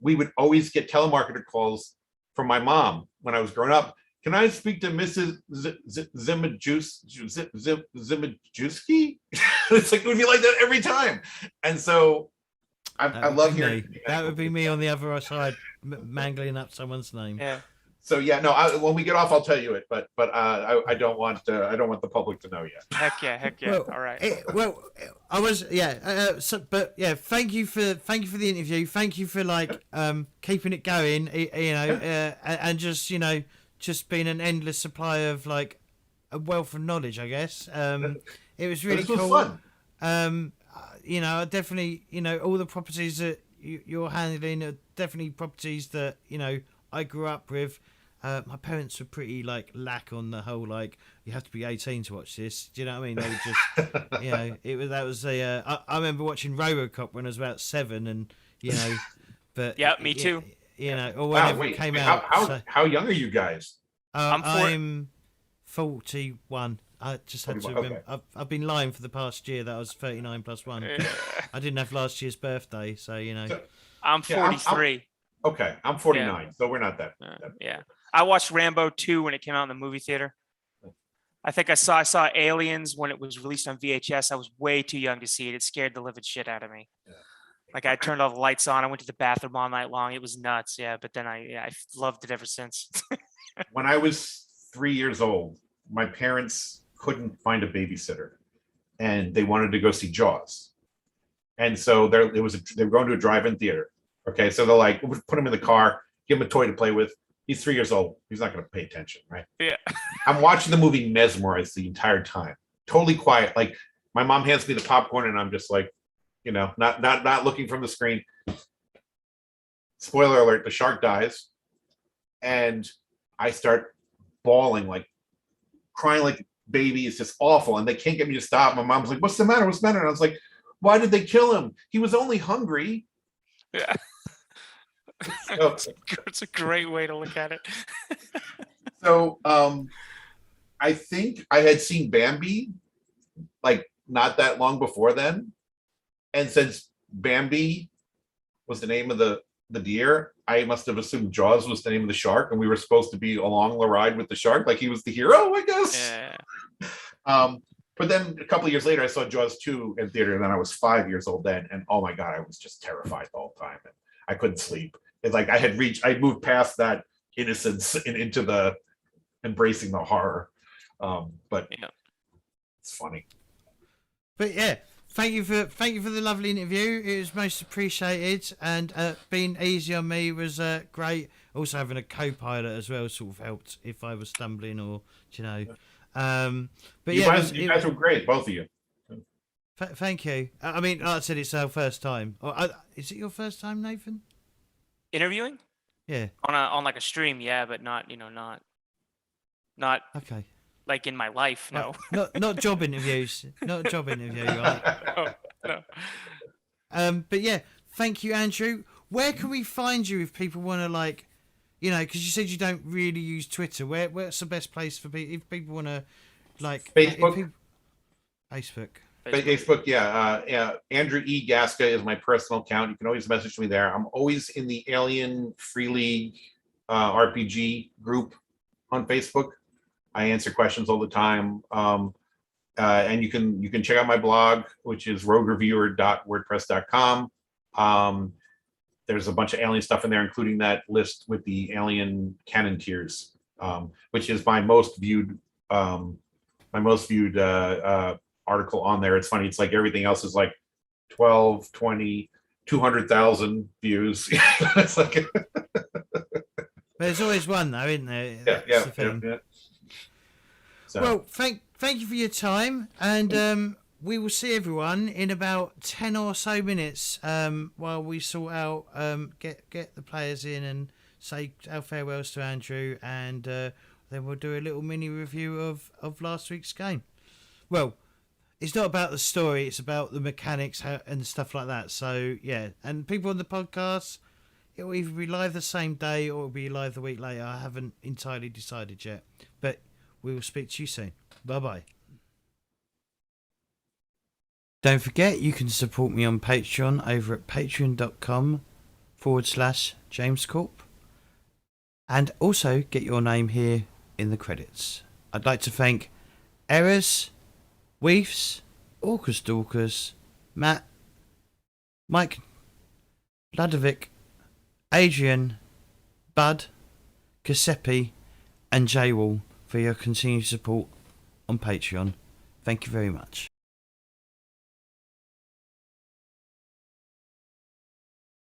Speaker 3: we would always get telemarketer calls from my mom when I was growing up. Can I speak to Mrs. Zimajewski? It's like it would be like that every time, and so I love hearing.
Speaker 1: That would be me on the other side, mangling up someone's name.
Speaker 2: Yeah.
Speaker 3: So yeah, no. When we get off, I'll tell you it. But I don't want the public to know yet.
Speaker 2: Heck yeah.
Speaker 1: Well,
Speaker 2: All right.
Speaker 1: I was but yeah. Thank you for the interview. Thank you for keeping it going. And just being an endless supply of like a wealth of knowledge. I guess. It was really cool.
Speaker 3: Fun.
Speaker 1: I definitely all the properties that you're handling are definitely properties that I grew up with. My parents were pretty lack on the whole you have to be 18 to watch this. Do you know what I mean? They were just I remember watching RoboCop when I was about 7, and but
Speaker 2: yeah, me too.
Speaker 1: Or whenever it came out.
Speaker 3: How young are you guys?
Speaker 1: I'm 41. I just had to remember.
Speaker 3: Okay.
Speaker 1: I've been lying for the past year that I was 39 plus 1. I didn't have last year's birthday, so
Speaker 2: I'm 43.
Speaker 3: Okay, I'm 49, so we're not that.
Speaker 2: Yeah, I watched Rambo 2 when it came out in the movie theater. I think I saw Aliens when it was released on VHS. I was way too young to see it. It scared the living shit out of me. Yeah. I turned all the lights on. I went to the bathroom all night long. It was nuts. Yeah, but then I loved it ever since.
Speaker 3: When I was 3 years old, my parents couldn't find a babysitter, and they wanted to go see Jaws. And so they were going to a drive-in theater. Okay, so they're like, we'll put him in the car, give him a toy to play with. He's 3 years old. He's not going to pay attention, right?
Speaker 2: Yeah.
Speaker 3: I'm watching the movie mesmerized the entire time. Totally quiet. Like my mom hands me the popcorn, and I'm just like, not looking from the screen. Spoiler alert: the shark dies, and I start bawling, crying like a baby. It's just awful, and they can't get me to stop. My mom's like, "What's the matter? What's the matter?" And I was like, "Why did they kill him? He was only hungry."
Speaker 2: Yeah. It's a great way to look at it.
Speaker 3: So I think I had seen Bambi not that long before then. And since Bambi was the name of the deer, I must have assumed Jaws was the name of the shark, and we were supposed to be along the ride with the shark, like he was the hero, I guess.
Speaker 2: Yeah.
Speaker 3: But then a couple of years later, I saw Jaws 2 in theater, and then I was 5 years old then, and oh my God, I was just terrified the whole time, and I couldn't sleep. It's like I moved past that innocence and into the embracing the horror. But
Speaker 2: yeah.
Speaker 3: It's funny.
Speaker 1: But yeah, thank you for the lovely interview. It was most appreciated, and being easy on me was great. Also having a co-pilot as well sort of helped if I was stumbling or But
Speaker 3: you guys were great, both of you.
Speaker 1: Thank you. I mean, like I said, it's our first time. Is it your first time, Nathan?
Speaker 2: Interviewing?
Speaker 1: Yeah.
Speaker 2: On a stream, yeah, but not
Speaker 1: Okay.
Speaker 2: Like in my life, no.
Speaker 1: Not job interviews. Not a job interview, right?
Speaker 2: No.
Speaker 1: But yeah, thank you, Andrew. Where can we find you if people want to because you said you don't really use Twitter. Where's the best place for people if people want to
Speaker 3: Facebook?
Speaker 1: Facebook,
Speaker 3: yeah. Andrew E. Gaska is my personal account. You can always message me there. I'm always in the Alien Free League RPG group on Facebook. I answer questions all the time. And you can check out my blog, which is roguereviewer.wordpress.com. There's a bunch of Alien stuff in there, including that list with the Alien canon tiers, which is my most viewed article on there. It's funny. It's like everything else is 12, 20, 200,000 views. It's like
Speaker 1: there's always one though, isn't there?
Speaker 3: Yeah. So.
Speaker 1: Well, thank you for your time, and we will see everyone in about 10 or so minutes while we sort out get the players in and say our farewells to Andrew, and then we'll do a little mini review of last week's game. Well, it's not about the story, it's about the mechanics and stuff like that. So yeah, and people on the podcast, it will either be live the same day or it'll be live the week later. I haven't entirely decided yet. But we will speak to you soon. Bye-bye. Don't forget, you can support me on Patreon over at patreon.com/JamesCorp. And also get your name here in the credits. I'd like to thank Errors, Weefs, Orcus Dorcas, Matt, Mike, Ludovic, Adrian, Bud, Giuseppe, and J-Wall for your continued support on Patreon. Thank you very much.